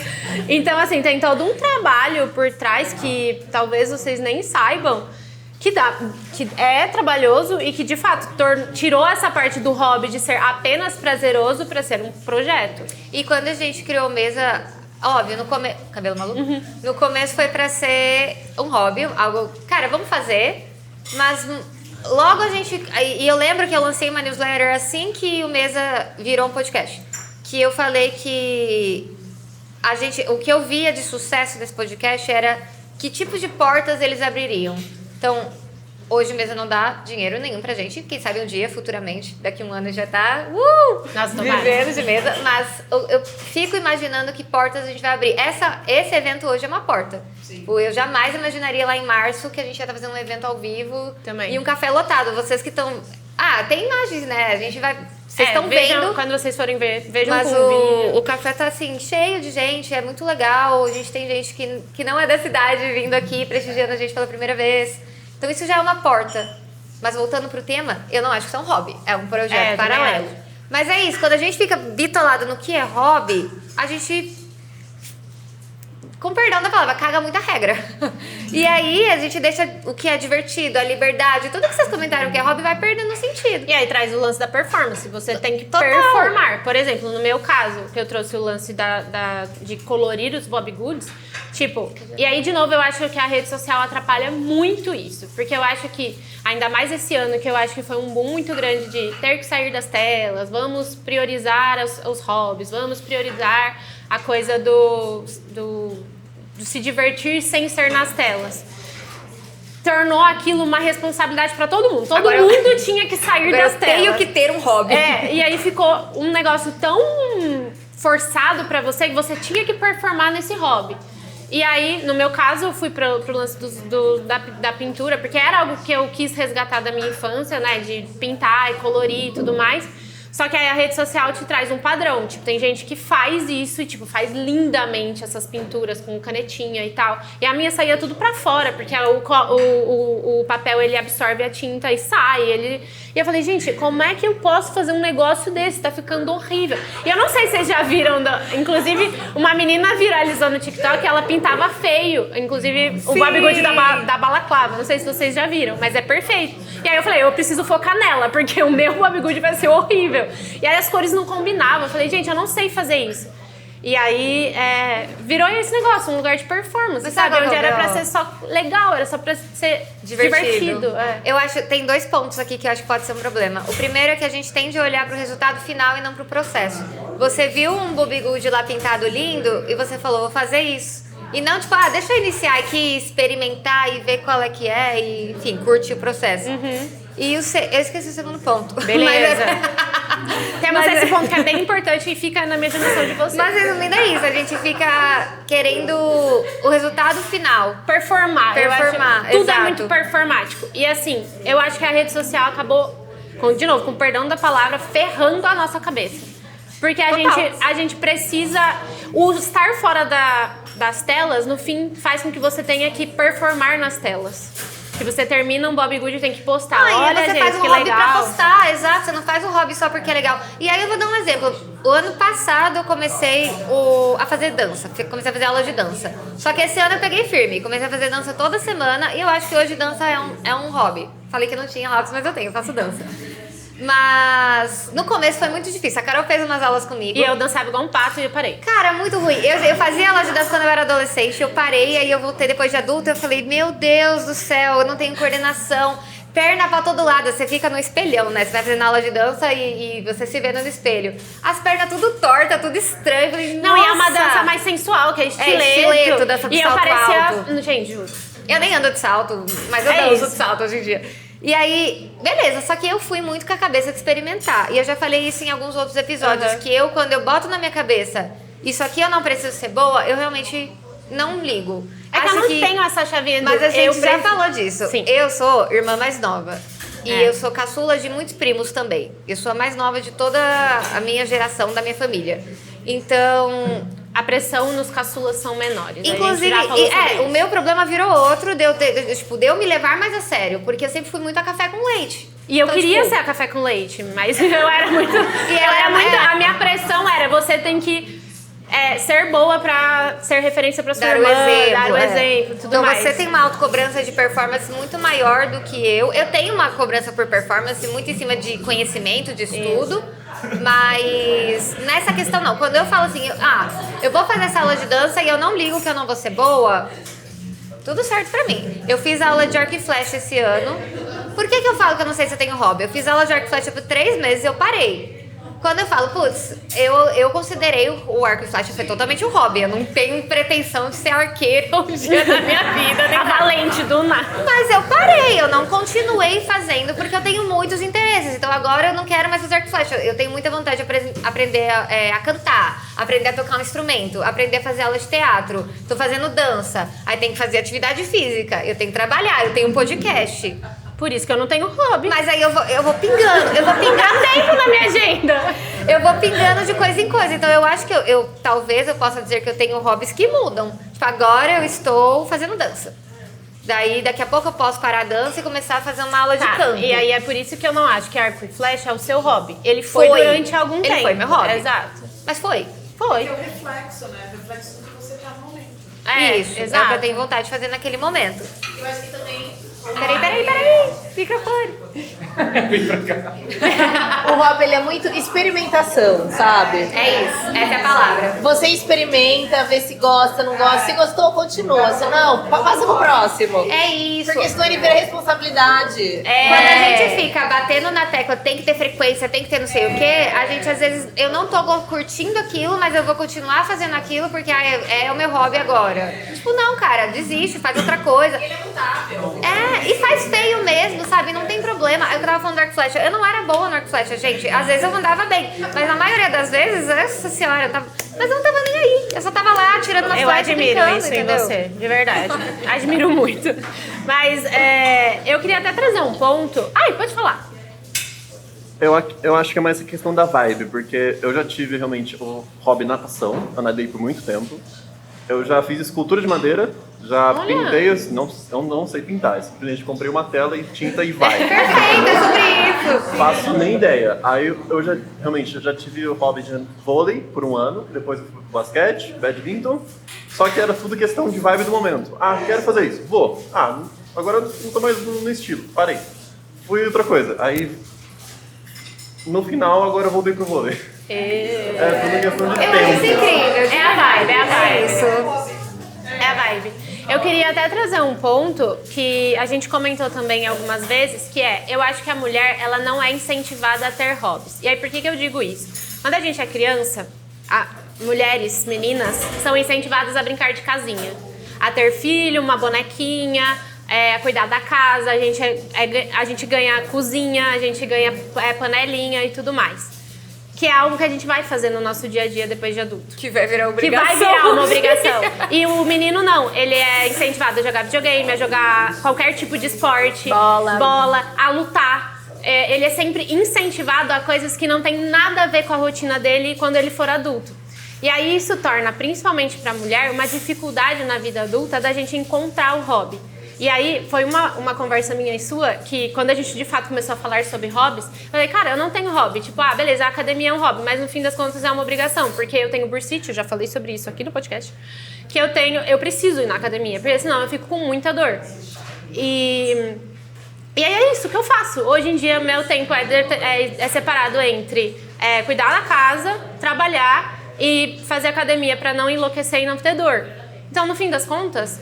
Então, assim, tem todo um trabalho por trás que talvez vocês nem saibam que é trabalhoso e que, de fato, tirou essa parte do hobby de ser apenas prazeroso para ser um projeto. E quando a gente criou mesa, óbvio, no começo... Cabelo maluco? No começo foi para ser um hobby, algo... Cara, vamos fazer, mas... Logo a gente... E eu lembro que eu lancei uma newsletter assim que o Mesa virou um podcast. Que eu falei que o que eu via de sucesso desse podcast era que tipo de portas eles abririam. Então, hoje o Mesa não dá dinheiro nenhum pra gente. Quem sabe um dia, futuramente, daqui a um ano já tá vivendo de mesa. Mas eu fico imaginando que portas a gente vai abrir. Esse evento hoje é uma porta. Sim. Eu jamais imaginaria lá em março que a gente ia estar fazendo um evento ao vivo. Também. E um café lotado. Vocês que estão... tem imagens, né? A gente vai... Vocês estão vendo. Quando vocês forem ver, vejam mas com o café tá assim, cheio de gente, é muito legal. A gente tem gente que não é da cidade vindo aqui, prestigiando a gente pela primeira vez. Então isso já é uma porta. Mas voltando pro tema, eu não acho que isso é um hobby. É um projeto paralelo. Mas é isso, quando a gente fica bitolado no que é hobby, a gente... Com perdão da palavra, caga muita regra. E aí a gente deixa o que é divertido, a liberdade, tudo que vocês comentaram que é hobby vai perdendo sentido. E aí traz o lance da performance. Você tem que performar. Por exemplo, no meu caso, que eu trouxe o lance de colorir os Bobbie Goods. Tipo, e aí de novo eu acho que a rede social atrapalha muito isso. Porque eu acho que, ainda mais esse ano, que eu acho que foi um boom muito grande de ter que sair das telas, vamos priorizar os hobbies, vamos priorizar a coisa do se divertir sem ser nas telas. Tornou aquilo uma responsabilidade pra todo mundo. Todo mundo tinha que sair das telas. Eu tenho que ter um hobby. E aí ficou um negócio tão forçado pra você que você tinha que performar nesse hobby. E aí, no meu caso, eu fui pro lance da pintura, porque era algo que eu quis resgatar da minha infância, né? De pintar e colorir e tudo mais. Só que aí a rede social te traz um padrão. Tipo, tem gente que faz isso e, tipo, faz lindamente essas pinturas com canetinha e tal. E a minha saía tudo pra fora, porque o papel, ele absorve a tinta e sai. E eu falei, gente, como é que eu posso fazer um negócio desse? Tá ficando horrível. E eu não sei se vocês já viram, inclusive, uma menina viralizou no TikTok, ela pintava feio. Inclusive, o Bobbie Good da balaclava. Não sei se vocês já viram, mas é perfeito. E aí eu falei, eu preciso focar nela, porque o meu Bobbie Good vai ser horrível. E aí as cores não combinavam. Eu falei, gente, eu não sei fazer isso. E aí virou esse negócio, um lugar de performance, mas sabe? Onde era pra ser só legal, era só pra ser divertido. Eu acho, tem 2 pontos aqui que eu acho que pode ser um problema. O primeiro é que a gente tende a olhar pro resultado final e não pro processo. Você viu um Bobbie Good lá pintado lindo e você falou, vou fazer isso. E não, tipo, deixa eu iniciar aqui, experimentar e ver qual é que é e, enfim, curtir o processo. E eu esqueci o segundo ponto. Beleza. Temos esse ponto que é bem importante e fica na imaginação de vocês. Mas resumindo é isso, a gente fica querendo o resultado final. Performar. Eu acho, tudo exato. é muito performático. E assim, eu acho que a rede social acabou, de novo, com perdão da palavra, ferrando a nossa cabeça. Porque a gente precisa... O estar fora das telas, no fim, faz com que você tenha que performar nas telas. Que você termina um Bob Good e tem que postar. Olha, você gente, faz um que hobby legal. pra postar, exato. Você não faz um hobby só porque é legal. E aí eu vou dar um exemplo. O ano passado eu comecei a fazer dança. Comecei a fazer aula de dança. Só que esse ano eu peguei firme. Comecei a fazer dança toda semana. E eu acho que hoje dança é um hobby. Falei que não tinha hobbies, mas eu faço dança. Mas no começo foi muito difícil. A Carol fez umas aulas comigo. E eu dançava igual um pato e eu parei. Cara, muito ruim. Eu fazia aula de dança quando eu era adolescente, eu parei, aí eu voltei depois de adulta, eu falei, meu Deus do céu, eu não tenho coordenação. Perna pra todo lado, você fica no espelhão, né? Você vai fazendo aula de dança e você se vê no espelho. As pernas tudo torta, tudo estranho. Eu falei, não, e é uma dança mais sensual, que é estileto. É estileto, dança de e salto eu parecia... alto. Gente, juro. Eu nem ando de salto, mas eu danço de salto hoje em dia. E aí, beleza, só que eu fui muito com a cabeça de experimentar. E eu já falei isso em alguns outros episódios, que quando eu boto na minha cabeça, isso aqui eu não preciso ser boa, eu realmente não ligo. É que eu não tenho essa chavinha. Mas a gente já falou disso. Sim. Eu sou irmã mais nova. E eu sou caçula de muitos primos também. Eu sou a mais nova de toda a minha geração, da minha família. Então... A pressão nos caçulas são menores. Inclusive, o meu problema virou outro, de eu me levar mais a sério. Porque eu sempre fui muito a café com leite. E eu queria ser a café com leite, mas eu era muito... A minha pressão era, você tem que ser boa pra ser referência pra sua irmã, dar o exemplo, tudo então, mais. Você tem uma autocobrança de performance muito maior do que eu. Eu tenho uma cobrança por performance muito em cima de conhecimento, de estudo. Mas nessa questão não. Quando eu falo assim, eu vou fazer essa aula de dança e eu não ligo que eu não vou ser boa, tudo certo pra mim. Eu fiz aula de arco e flecha esse ano. Por que eu falo que eu não sei se eu tenho hobby? Eu fiz aula de arco e flecha por 3 meses e eu parei. Quando eu falo, putz, eu considerei o arco e flecha foi totalmente um hobby. Eu não tenho pretensão de ser arqueira um dia da minha vida. A valente do nada. Mas eu parei, eu não continuei fazendo porque eu tenho muitos interesses. Então agora eu não quero mais fazer arco e flecha. Eu tenho muita vontade de aprender a cantar, aprender a tocar um instrumento, aprender a fazer aula de teatro. Tô fazendo dança, aí tem que fazer atividade física, eu tenho que trabalhar, eu tenho um podcast. Por isso que eu não tenho hobby. Mas aí eu vou pingando. tempo na minha agenda. Eu vou pingando de coisa em coisa. Então eu acho que talvez eu possa dizer que eu tenho hobbies que mudam. Tipo, agora eu estou fazendo dança. Daí, daqui a pouco eu posso parar a dança e começar a fazer uma aula de canto. E aí é por isso que eu não acho que arco e flecha é o seu hobby. Ele foi durante algum tempo. Ele foi meu hobby. Exato. Mas foi. Foi. É o reflexo, né? Reflexo do que você tá no momento. Isso, exato. é o que eu tenho vontade de fazer naquele momento. Eu acho que também... Peraí. Microfone. Vem pra cá. O hobby, ele é muito experimentação, sabe? É isso, essa é a palavra. Você experimenta, vê se gosta, não gosta. Se gostou, continua. Se não, passa pro próximo. É isso. Porque senão ele vira responsabilidade. Quando a gente fica batendo na tecla, tem que ter frequência, tem que ter não sei o quê, a gente às vezes, eu não tô curtindo aquilo, mas eu vou continuar fazendo aquilo porque é o meu hobby agora. Tipo, não, cara, desiste, faz outra coisa. Ele é mutável. E faz feio mesmo, sabe? Não tem problema. Eu tava falando do arco e flecha, eu não era boa no arco e flecha, gente. Às vezes eu andava bem, mas na maioria das vezes, nossa senhora, mas eu não tava nem aí. Eu só tava lá tirando umas flechas Eu admiro brincando, isso entendeu? em você, de verdade. Admiro muito. Mas eu queria até trazer um ponto. Ai, pode falar. Eu acho que é mais a questão da vibe, porque eu já tive realmente o hobby natação, eu nadei por muito tempo. Eu já fiz escultura de madeira, já pintei, eu não sei pintar, eu simplesmente comprei uma tela e tinta e vai. Perfeito, é sobre isso. Faço nem ideia. Aí eu já tive o hobby de vôlei por um ano, depois eu fui pro basquete, badminton, só que era tudo questão de vibe do momento. Quero fazer isso, vou. Agora eu não tô mais no estilo, parei. Fui outra coisa, aí no final agora eu voltei pro vôlei. É tudo questão de tempo. Eu acho isso incrível. É a vibe. É isso. É a vibe. Eu queria até trazer um ponto que a gente comentou também algumas vezes, que eu acho que a mulher, ela não é incentivada a ter hobbies. E aí, por que eu digo isso? Quando a gente é criança, mulheres, meninas, são incentivadas a brincar de casinha. A ter filho, uma bonequinha, a cuidar da casa, a gente ganha cozinha, a gente ganha panelinha e tudo mais. que é algo que a gente vai fazer no nosso dia a dia depois de adulto. Que vai virar Que obrigação. vai virar uma obrigação. E o menino não, ele é incentivado a jogar videogame, a jogar qualquer tipo de esporte, bola, a lutar. Ele é sempre incentivado a coisas que não tem nada a ver com a rotina dele quando ele for adulto. E aí isso torna, principalmente pra mulher, uma dificuldade na vida adulta da gente encontrar o hobby. E aí, foi uma conversa minha e sua, que quando a gente de fato começou a falar sobre hobbies, eu falei, cara, eu não tenho hobby. Tipo, beleza, a academia é um hobby, mas no fim das contas é uma obrigação, porque eu tenho bursite, eu já falei sobre isso aqui no podcast, que eu preciso ir na academia, porque senão eu fico com muita dor. E aí é isso que eu faço. Hoje em dia, meu tempo é separado entre cuidar da casa, trabalhar e fazer academia pra não enlouquecer e não ter dor. Então, no fim das contas,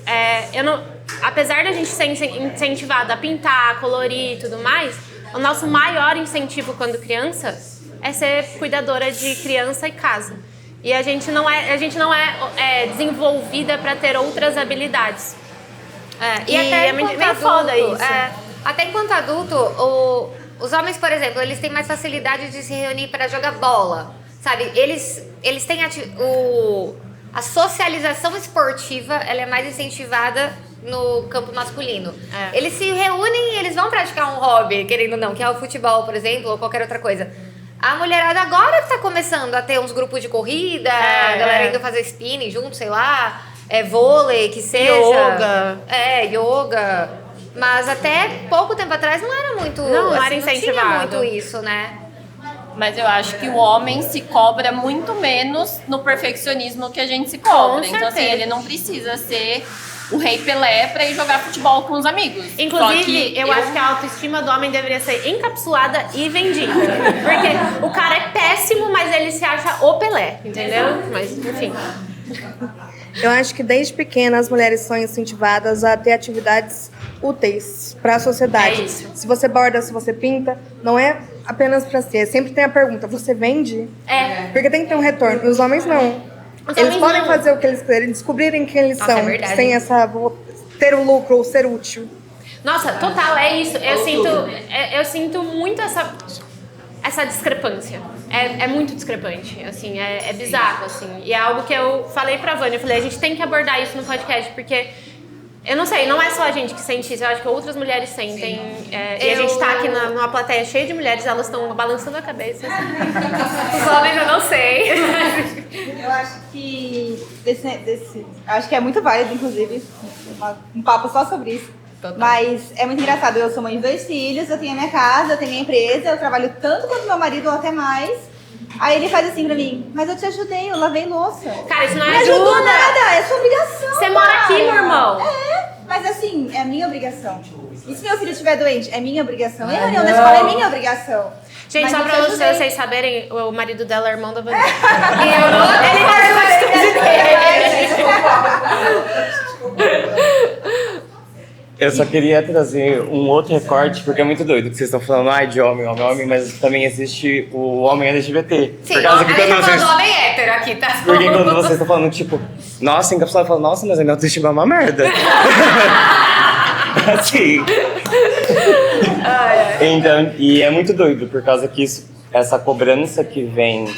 apesar da gente ser incentivada a pintar, a colorir e tudo mais, o nosso maior incentivo quando criança é ser cuidadora de criança e casa. E a gente não é desenvolvida para ter outras habilidades. E até meio enquanto foda adulto, isso. Até enquanto adulto, os homens, por exemplo, eles têm mais facilidade de se reunir para jogar bola, sabe? Eles têm a socialização esportiva, ela é mais incentivada no campo masculino. Eles se reúnem e eles vão praticar um hobby, querendo ou não, que é o futebol, por exemplo, ou qualquer outra coisa. A mulherada agora que tá começando a ter uns grupos de corrida, a galera indo fazer spinning junto, sei lá, vôlei, que seja. Yoga. Yoga. Mas até pouco tempo atrás não era muito... Não assim, era incentivado. Não tinha muito isso, né? Mas eu acho que o homem se cobra muito menos no perfeccionismo que a gente se cobra. Então, assim, ele não precisa ser o Rei Pelé pra ir jogar futebol com os amigos. Inclusive, eu acho que a autoestima do homem deveria ser encapsulada e vendida. Porque o cara é péssimo, mas ele se acha o Pelé, entendeu? Mas, enfim. Eu acho que desde pequena as mulheres são incentivadas a ter atividades úteis para a sociedade. É isso. Se você borda, se você pinta, não é apenas para ser. Sempre tem a pergunta, você vende? Porque tem que ter um retorno. E os homens não. Eles podem fazer o que eles quiserem, descobrirem quem eles são, sem ter o lucro ou ser útil. Nossa, total, é isso. Eu sinto muito essa discrepância. É muito discrepante, assim, é bizarro, assim. E é algo que eu falei pra Vânia, eu falei, a gente tem que abordar isso no podcast, porque, eu não sei, não é só a gente que sente isso, eu acho que outras mulheres sentem. E a gente tá aqui numa plateia cheia de mulheres, elas estão balançando a cabeça. Assim. Os homens eu não sei. Eu acho que acho que é muito válido, inclusive, um papo só sobre isso. Total. Mas é muito engraçado, eu sou mãe de 2 filhos, eu tenho a minha casa, eu tenho a minha empresa, eu trabalho tanto quanto meu marido ou até mais. Aí ele faz assim pra mim, mas eu te ajudei, eu lavei louça. Cara, isso não me ajuda. ajudou nada, é sua obrigação. Você mora aqui, meu irmão. Mas assim, é a minha obrigação. E se meu filho estiver doente, é minha obrigação. E a reunião da escola é minha obrigação. Gente, mas só pra vocês saberem, o marido dela é irmão da Vanessa. Eu só queria trazer um outro recorte, porque é muito doido que vocês estão falando de homem, mas também existe o homem LGBT. Sim, por causa que a gente quando tá vocês... falando homem hétero aqui, tá? Porque quando vocês estão falando, tipo, nossa, encapsulado, eu falo, nossa, mas a minha autoestima é uma merda. Assim. Então, e é muito doido, por causa que essa cobrança que vem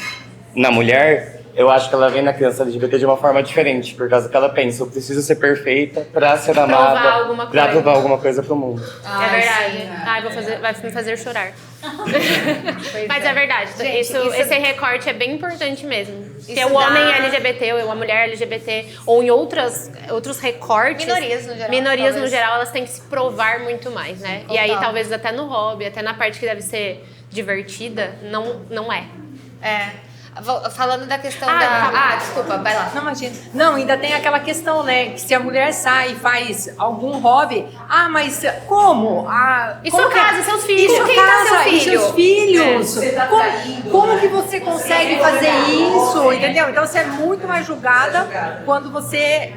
na mulher, eu acho que ela vem na criança LGBT de uma forma diferente, por causa que ela pensa, eu preciso ser perfeita pra ser amada, pra provar alguma coisa pro mundo. É verdade. Ai, vai me fazer chorar. Mas é verdade. Gente, esse recorte é bem importante mesmo. Ter o homem LGBT ou a mulher LGBT, ou em outros recortes. Minorias no geral, elas têm que se provar muito mais, né? Total. E aí, talvez até no hobby, até na parte que deve ser divertida, não é. Falando da questão desculpa, vai lá. Não, imagina. Não, ainda tem aquela questão, né? Que se a mulher sai e faz algum hobby, mas como? E sua casa, seus filhos? E sua casa, e seus filhos? Como que você consegue fazer isso? Entendeu? Então você é muito mais julgada quando você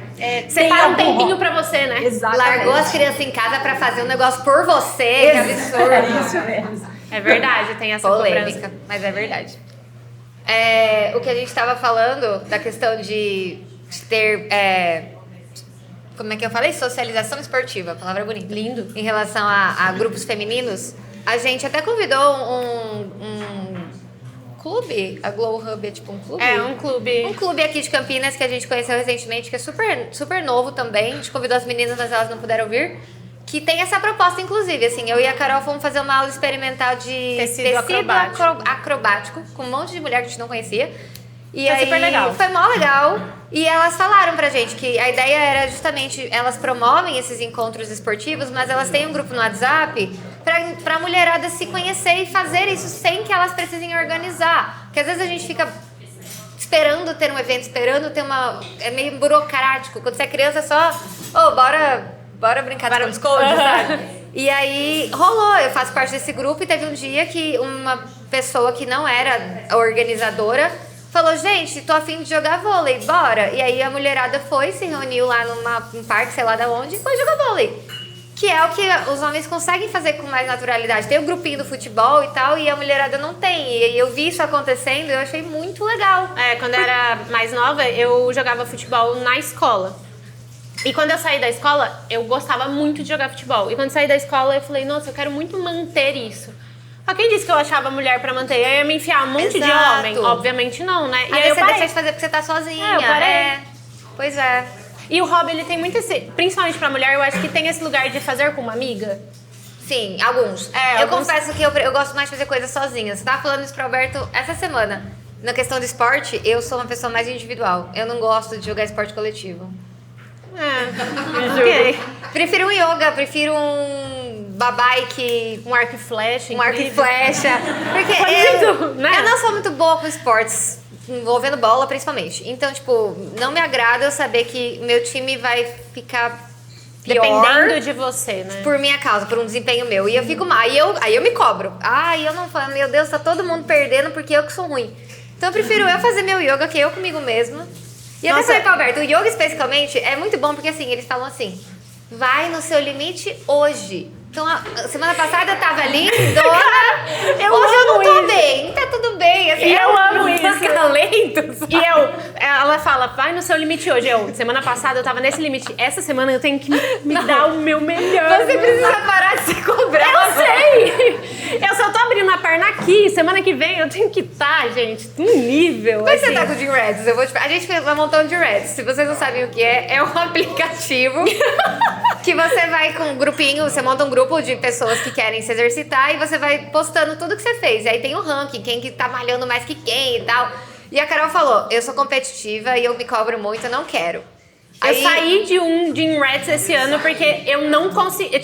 separa um tempinho pra você, né? Exatamente. Largou as crianças em casa pra fazer um negócio por você, que absurdo. É isso mesmo. É verdade, tem essa polêmica, cobrança. mas é verdade. O que a gente estava falando da questão de ter, como é que eu falei? Socialização esportiva, palavra bonita. Lindo. Em relação a grupos femininos, a gente até convidou um clube. A Glow Hub é tipo um clube? É, um clube. Um clube aqui de Campinas que a gente conheceu recentemente, que é super, super novo também. A gente convidou as meninas, mas elas não puderam vir. Que tem essa proposta, inclusive. Assim, eu e a Carol fomos fazer uma aula experimental de Tecido acrobático com um monte de mulher que a gente não conhecia. E Foi aí, super legal. Foi mó legal. E elas falaram pra gente que a ideia era justamente, elas promovem esses encontros esportivos, mas elas têm um grupo no WhatsApp pra mulherada se conhecer e fazer isso sem que elas precisem organizar. Porque às vezes a gente fica esperando ter um evento, esperando ter uma... É meio burocrático. Quando você é criança, é só... Bora brincar de esconde-esconde, sabe? E aí rolou, eu faço parte desse grupo e teve um dia que uma pessoa que não era a organizadora falou, gente, tô afim de jogar vôlei, bora. E aí a mulherada foi, se reuniu lá num parque, sei lá de onde, e foi jogar vôlei. Que é o que os homens conseguem fazer com mais naturalidade. Tem o grupinho do futebol e tal, e a mulherada não tem. E aí eu vi isso acontecendo e eu achei muito legal. Quando eu era mais nova, eu jogava futebol na escola. E quando eu saí da escola, eu gostava muito de jogar futebol. E quando eu saí da escola, eu falei, nossa, eu quero muito manter isso. Mas quem disse que eu achava mulher pra manter? Eu ia me enfiar um monte de homem? Obviamente não, né? E aí você deixa de fazer porque você tá sozinha. Eu parei. Pois é. E o hobby, ele tem muito esse... Principalmente pra mulher, eu acho que tem esse lugar de fazer com uma amiga. Sim, alguns. Eu confesso que eu gosto mais de fazer coisas sozinha. Você tava falando isso pro Alberto essa semana. Na questão do esporte, eu sou uma pessoa mais individual. Eu não gosto de jogar esporte coletivo. Ok. Prefiro um yoga, prefiro um babike, um arco e flecha. Um arco e flecha. Porque eu não sou muito boa com esportes, envolvendo bola principalmente. Então, tipo, não me agrada eu saber que meu time vai ficar pior dependendo de você, né? Por minha causa, por um desempenho meu. E eu fico mal. Aí eu me cobro. Eu não falo, meu Deus, tá todo mundo perdendo porque eu que sou ruim. Então eu prefiro eu fazer meu yoga, que eu comigo mesma. E até falei pro Alberto, o yoga especificamente é muito bom porque assim, eles falam assim, vai no seu limite hoje. Então, a semana passada eu tava ali, hoje eu não tô bem, tá tudo bem. Assim, eu amo isso. E ela fala, vai no seu limite hoje. Semana passada eu tava nesse limite, essa semana eu tenho que me dar o meu melhor. Você precisa parar de se cobrar. Eu sei! Eu só tô abrindo a perna aqui, semana que vem eu tenho que estar, gente, num nível. Como é que você tá com o Gym Reds? A gente fez um montão de Reds. Se vocês não sabem o que é um aplicativo que você vai com um grupinho, você monta um grupo de pessoas que querem se exercitar e você vai postando tudo que você fez. E aí tem o ranking, quem que tá malhando mais que quem e tal. E a Carol falou, eu sou competitiva e eu me cobro muito, eu não quero. Eu saí de um Gym Rats esse ano porque eu não consegui...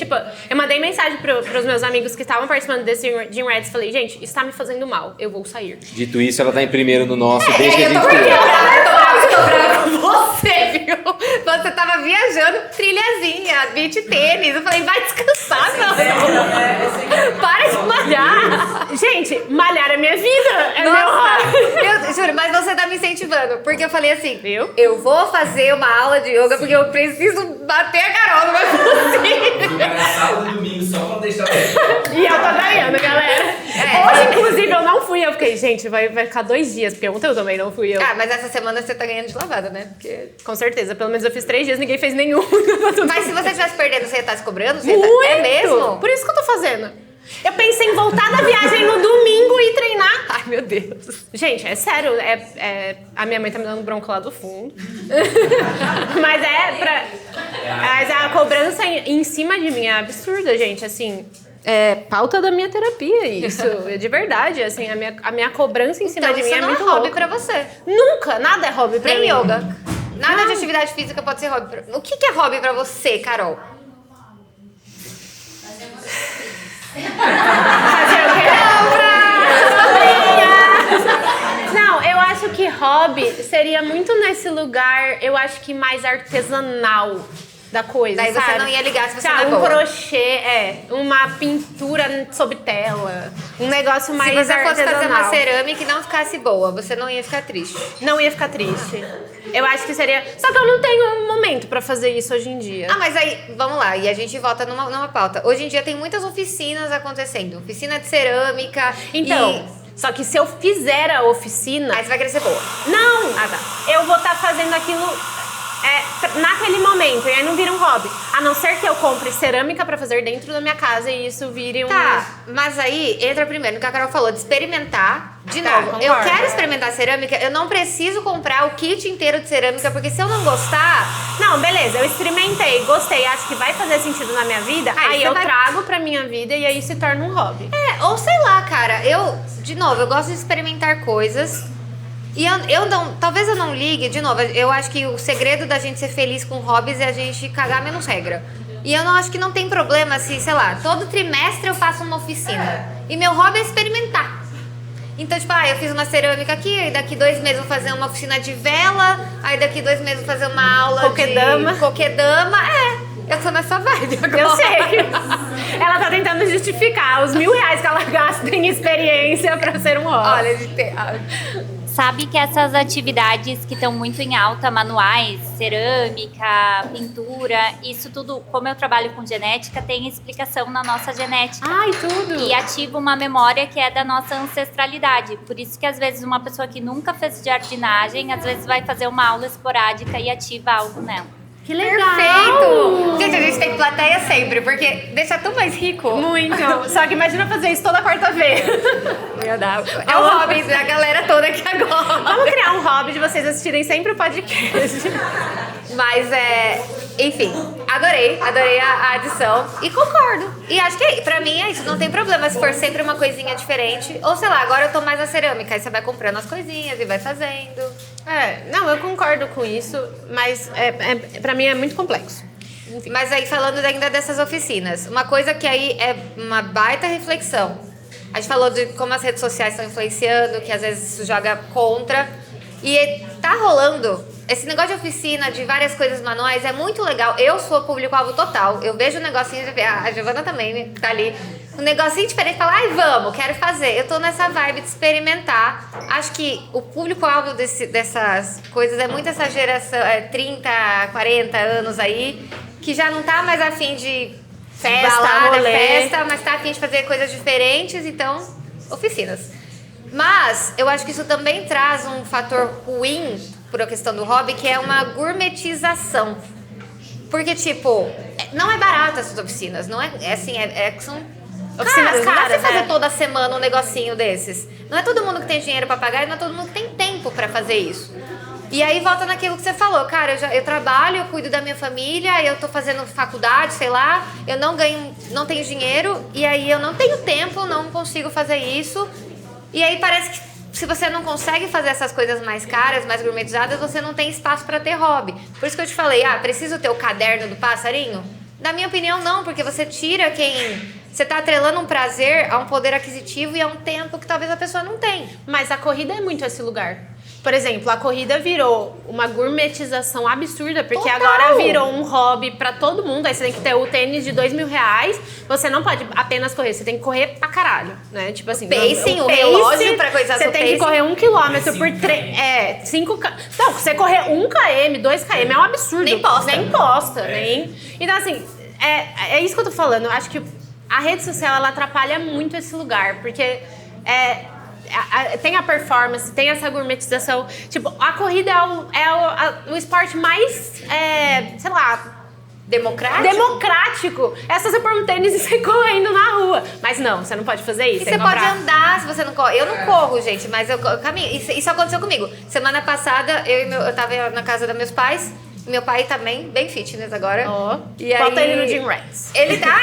Eu mandei mensagem pros meus amigos que estavam participando desse Gym Rats e falei, gente, isso tá me fazendo mal, eu vou sair. Dito isso, ela tá em primeiro no nosso desde que a gente Eu tô brava com você, viu? Você tava viajando, trilhazinha, beach tênis. Eu falei, vai descansar, não. Para de malhar. Gente, malhar é minha vida. É meu hobby. Eu juro, mas você tá me incentivando. Porque eu falei assim, eu vou fazer uma aula de yoga porque eu preciso bater a Carol, não é possível. Sábado e domingo só pra deixar E eu tô ganhando, galera. Hoje, inclusive, eu não fui. Eu fiquei, gente, vai ficar 2 dias, porque ontem eu também não fui. Mas essa semana você tá ganhando de lavada, né? Porque... Com certeza, pelo menos eu fiz 3 dias, ninguém fez nenhum. Mas se você estivesse perdendo, você ia estar se cobrando? Muito! É mesmo? Por isso que eu tô fazendo. Eu pensei em voltar da viagem no domingo e treinar. Ai, meu Deus. Gente, é sério, a minha mãe tá me dando bronca lá do fundo. Mas Mas a cobrança em cima de mim é absurda, gente, assim... É pauta da minha terapia isso, de verdade, assim, a minha cobrança em cima de mim é muito hobby louca. pra você. Nunca, nada é hobby pra mim. Nem yoga. Nada de atividade física pode ser hobby. O que é hobby pra você, Carol? Fazer o quê? Não, eu acho que hobby seria muito nesse lugar, eu acho que mais artesanal da coisa, daí sabe? Você não ia ligar se você não é um boa. Crochê, uma pintura sob tela, um negócio mais artesanal. Se você fosse artesanal. fazer uma cerâmica e não ficasse boa, você não ia ficar triste. Não ia ficar triste. Eu acho que seria... Só que eu não tenho um momento pra fazer isso hoje em dia. Mas aí, vamos lá, e a gente volta numa pauta. Hoje em dia tem muitas oficinas acontecendo. Oficina de cerâmica. Então, só que se eu fizer a oficina... Aí você vai querer ser boa. Não! Eu vou estar fazendo aquilo naquele momento, e aí não vira um hobby. A não ser que eu compre cerâmica pra fazer dentro da minha casa e isso vire um... Tá, mas aí entra primeiro no que a Carol falou, de experimentar. De novo, eu concordo. quero experimentar cerâmica, eu não preciso comprar o kit inteiro de cerâmica, porque se eu não gostar... Não, beleza, eu experimentei, gostei, acho que vai fazer sentido na minha vida, aí eu trago pra minha vida e aí se torna um hobby. Ou sei lá, cara, de novo, eu gosto de experimentar coisas. E eu não, talvez eu não ligue, de novo, eu acho que o segredo da gente ser feliz com hobbies é a gente cagar menos regra. E eu não acho que não tem problema se, sei lá, todo trimestre eu faço uma oficina. E meu hobby é experimentar. Então, tipo, eu fiz uma cerâmica aqui, aí daqui 2 meses eu vou fazer uma oficina de vela, aí daqui 2 meses eu vou fazer uma aula Coquedama. de coquedama. Eu tô nessa vibe agora. Eu sei. Ela tá tentando justificar os R$1.000 que ela gasta em experiência pra ser um hobby. Olha, Sabe que essas atividades que estão muito em alta, manuais, cerâmica, pintura, isso tudo, como eu trabalho com genética, tem explicação na nossa genética. Ai, tudo! E ativa uma memória que é da nossa ancestralidade. Por isso que às vezes uma pessoa que nunca fez jardinagem, às vezes vai fazer uma aula esporádica e ativa algo nela. Que legal! Perfeito! Gente, a gente tem plateia sempre, porque deixa tão mais rico. Muito! Só que imagina fazer isso toda quarta-feira. Meu Deus. É o hobby da galera toda aqui agora. Vamos criar um hobby de vocês assistirem sempre o podcast. Mas enfim, adorei a adição e concordo. E acho que pra mim é isso, não tem problema se for sempre uma coisinha diferente. Ou sei lá, agora eu tô mais na cerâmica, aí você vai comprando as coisinhas e vai fazendo. Não, eu concordo com isso, mas pra mim é muito complexo. Enfim. Mas aí falando ainda dessas oficinas, uma coisa que aí é uma baita reflexão. A gente falou de como as redes sociais estão influenciando, que às vezes isso joga contra. E tá rolando esse negócio de oficina, de várias coisas manuais, é muito legal. Eu sou público-alvo total. Eu vejo um negocinho, a Giovana também, né, tá ali. Um negocinho diferente, fala, vamos, quero fazer. Eu tô nessa vibe de experimentar. Acho que o público-alvo dessas coisas é muito essa geração, 30, 40 anos aí, que já não tá mais afim de festa, mas tá afim de fazer coisas diferentes, então, oficinas. Mas eu acho que isso também traz um fator ruim por a questão do hobby, que é uma gourmetização. Porque, tipo, não é barato essas oficinas, não é assim, são oficinas caras. Não dá pra fazer toda semana um negocinho desses. Não é todo mundo que tem dinheiro pra pagar e não é todo mundo que tem tempo pra fazer isso. E aí volta naquilo que você falou, cara, eu trabalho, eu cuido da minha família, eu tô fazendo faculdade, sei lá, eu não tenho dinheiro, e aí eu não tenho tempo, não consigo fazer isso. E aí parece que se você não consegue fazer essas coisas mais caras, mais gourmetizadas, você não tem espaço para ter hobby. Por isso que eu te falei, preciso ter o caderno do passarinho? Na minha opinião, não, porque você tira você tá atrelando um prazer a um poder aquisitivo e a um tempo que talvez a pessoa não tem. Mas a corrida é muito esse lugar. Por exemplo, a corrida virou uma gourmetização absurda, porque agora virou um hobby pra todo mundo. Aí você tem que ter o tênis de R$2.000. Você não pode apenas correr, você tem que correr pra caralho, né? Tipo assim, o relógio pra coisar você tem que correr 1 km por 5 km. Não, você correr 1 km, 2 km é um absurdo. Nem posta. Então, assim, é isso que eu tô falando. Eu acho que a rede social, ela atrapalha muito esse lugar, porque tem a performance, tem essa gourmetização. Tipo, a corrida é o esporte mais, sei lá, democrático. É só você pôr um tênis e sair correndo na rua. Mas não, você não pode fazer isso. E você pode andar se você não corre. Eu não corro, gente, mas eu caminho. Isso aconteceu comigo. Semana passada, eu tava na casa dos meus pais. Meu pai também, bem fitness agora. E bota aí, ele no Gym Rats. Ele tá,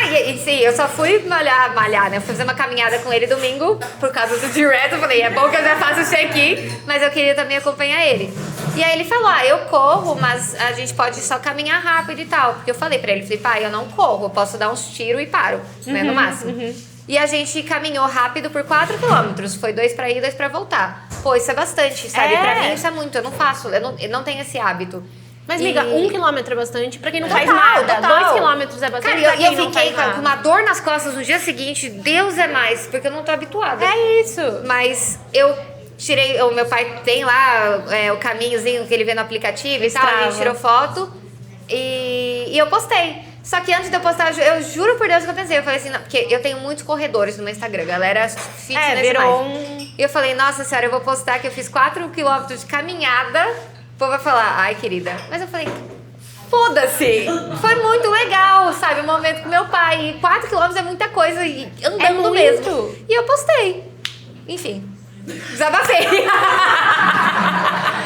sim, eu só fui malhar, né? Eu fui fazer uma caminhada com ele domingo, por causa do Gym Rats. Eu falei, é bom que eu já faço isso aqui, mas eu queria também acompanhar ele. E aí ele falou, eu corro, mas a gente pode só caminhar rápido e tal. Porque eu falei pra ele, pai, eu não corro, eu posso dar uns tiros e paro, né, no máximo. E a gente caminhou rápido por 4 quilômetros. Foi 2 pra ir, 2 pra voltar. Pô, isso é bastante, sabe? Pra mim isso é muito, eu não faço, eu não tenho esse hábito. Mas, amiga, 1 quilômetro é bastante pra quem não faz nada. 2 quilômetros é bastante pra quem não faz nada. Eu fiquei com uma dor nas costas no dia seguinte. Deus é mais, porque eu não tô habituada. É isso. Mas eu tirei... O meu pai tem lá o caminhozinho que ele vê no aplicativo e tal. A gente tirou foto e eu postei. Só que antes de eu postar, eu juro por Deus que eu pensei. Eu falei assim, não, porque eu tenho muitos corredores no meu Instagram. Galera fitness virou E eu falei, nossa senhora, eu vou postar que eu fiz 4 quilômetros de caminhada povo vai falar, ai, querida. Mas eu falei, foda-se. Foi muito legal, sabe? O momento com meu pai. 4 quilômetros é muita coisa, e andando mesmo. E eu postei. Enfim, desabafei.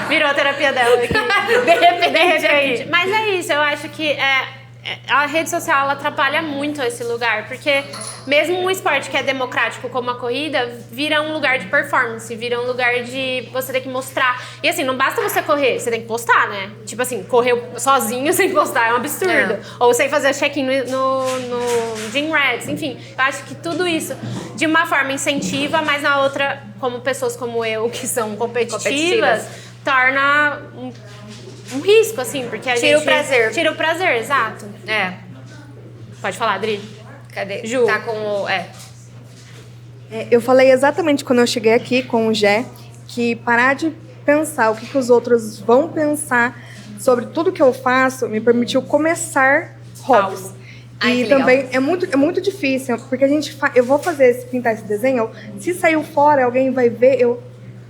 Virou a terapia dela aqui. De repente. Mas é isso, eu acho que a rede social ela atrapalha muito esse lugar, porque mesmo um esporte que é democrático como a corrida, vira um lugar de performance, vira um lugar de você ter que mostrar. E assim, não basta você correr, você tem que postar, né? Tipo assim, correr sozinho sem postar é um absurdo. Ou sem fazer check-in no Gym Rats, enfim. Eu acho que tudo isso, de uma forma incentiva, mas na outra, como pessoas como eu, que são competitivas. Torna um risco, assim, porque a gente... Tira o prazer. Tira o prazer, exato. Pode falar, Adri. Cadê? Ju. Tá com o... Eu falei exatamente quando eu cheguei aqui com o Gé, que parar de pensar o que os outros vão pensar sobre tudo que eu faço me permitiu começar hobbies. E também é muito difícil, porque eu vou pintar esse desenho, se saiu fora, alguém vai ver,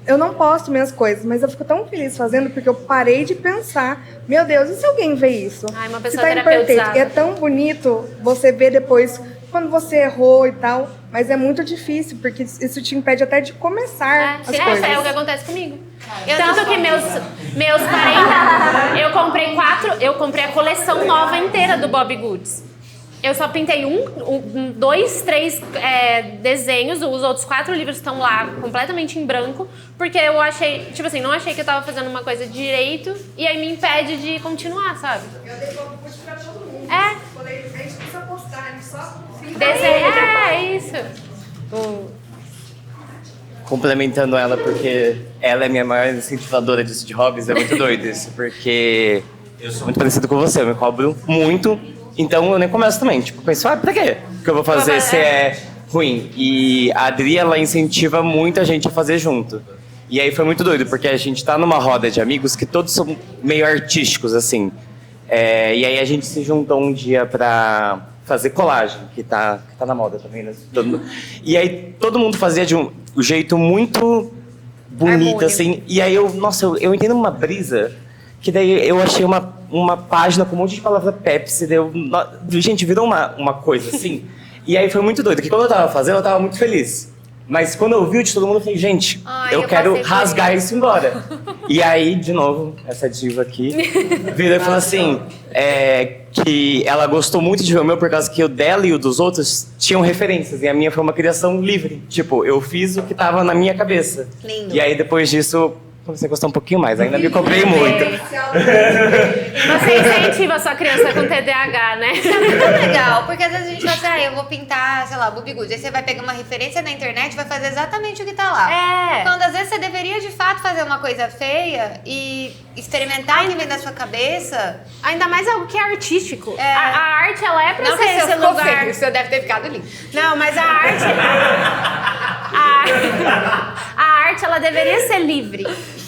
eu não posto minhas coisas, mas eu fico tão feliz fazendo porque eu parei de pensar, meu Deus, e se alguém vê isso? Ai, uma se pessoa tá imperfeito. E é tão bonito você ver depois quando você errou e tal, mas é muito difícil, porque isso te impede até de começar as coisas. É o que acontece comigo. Tanto que meus 40, eu comprei a coleção nova inteira do Bobbie Goods. Eu só pintei 2, 3 desenhos, os outros 4 livros estão lá completamente em branco, porque eu achei, tipo assim, não achei que eu tava fazendo uma coisa direito e aí me impede de continuar, sabe? Eu dei Bobbie Goods pra todo mundo. Falei, a gente precisa postar, a gente só desenho. Isso. Complementando ela, porque ela é minha maior incentivadora disso de hobbies, é muito doido isso, porque eu sou muito parecido com você, eu me cobro muito. Então eu nem começo também, tipo, penso, pra quê que eu vou fazer se é ruim? E a Adri, ela incentiva muito a gente a fazer junto. E aí foi muito doido, porque a gente tá numa roda de amigos que todos são meio artísticos, assim. E aí a gente se juntou um dia pra fazer colagem, que tá na moda também, né? E aí todo mundo fazia de um jeito muito bonito, assim. E aí eu entrei numa brisa, que daí eu achei uma página com um monte de palavra Pepsi, gente, virou uma coisa assim. E aí foi muito doido, que quando eu tava fazendo, eu tava muito feliz. Mas quando eu vi o de todo mundo, eu falei, gente, eu quero rasgar isso embora. E aí, de novo, essa diva aqui, virou e falou assim, que ela gostou muito de ver o meu, por causa que o dela e o dos outros tinham referências. E a minha foi uma criação livre. Tipo, eu fiz o que tava na minha cabeça. Lindo. E aí, depois disso, comecei a gostar um pouquinho mais. Ainda me comprei muito. Você incentiva a sua criança com TDAH, né? Isso é muito legal, porque às vezes a gente fala assim, eu vou pintar, sei lá, Bobbie Goods. Aí você vai pegar uma referência na internet e vai fazer exatamente o que tá lá. Quando às vezes você deveria de fato fazer uma coisa feia e experimentar o que vem da sua cabeça. Ainda mais algo que é artístico. A arte, ela é pra não ser esse ficou lugar. Feio, você deve ter ficado lindo. Não, mas a arte... a arte, ela deveria ser livre.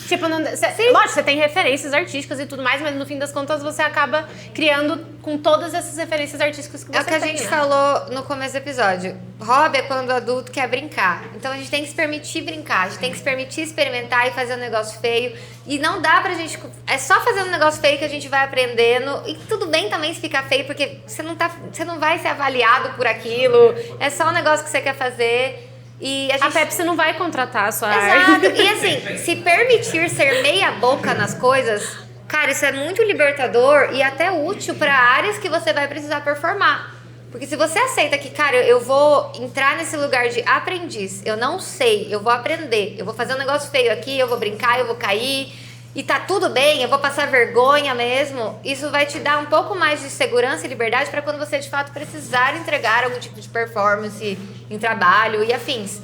Tipo, lógico, você tem referências artísticas e tudo mais, mas no fim das contas você acaba criando com todas essas referências artísticas que você tem. É o que a gente falou no começo do episódio. Hobby é quando o adulto quer brincar. Então a gente tem que se permitir brincar, a gente tem que se permitir experimentar e fazer um negócio feio. E não dá pra gente... É só fazer um negócio feio que a gente vai aprendendo. E tudo bem também se ficar feio, porque você não vai ser avaliado por aquilo. É só um negócio que você quer fazer. E a Pepsi não vai contratar a sua arte. arte. E assim, se permitir ser meia boca nas coisas, cara, isso é muito libertador e até útil para áreas que você vai precisar performar. Porque se você aceita que, cara, eu vou entrar nesse lugar de aprendiz, eu não sei, eu vou aprender, eu vou fazer um negócio feio aqui, eu vou brincar, eu vou cair, e tá tudo bem, eu vou passar vergonha mesmo, isso vai te dar um pouco mais de segurança e liberdade para quando você de fato precisar entregar algum tipo de performance em trabalho e afins.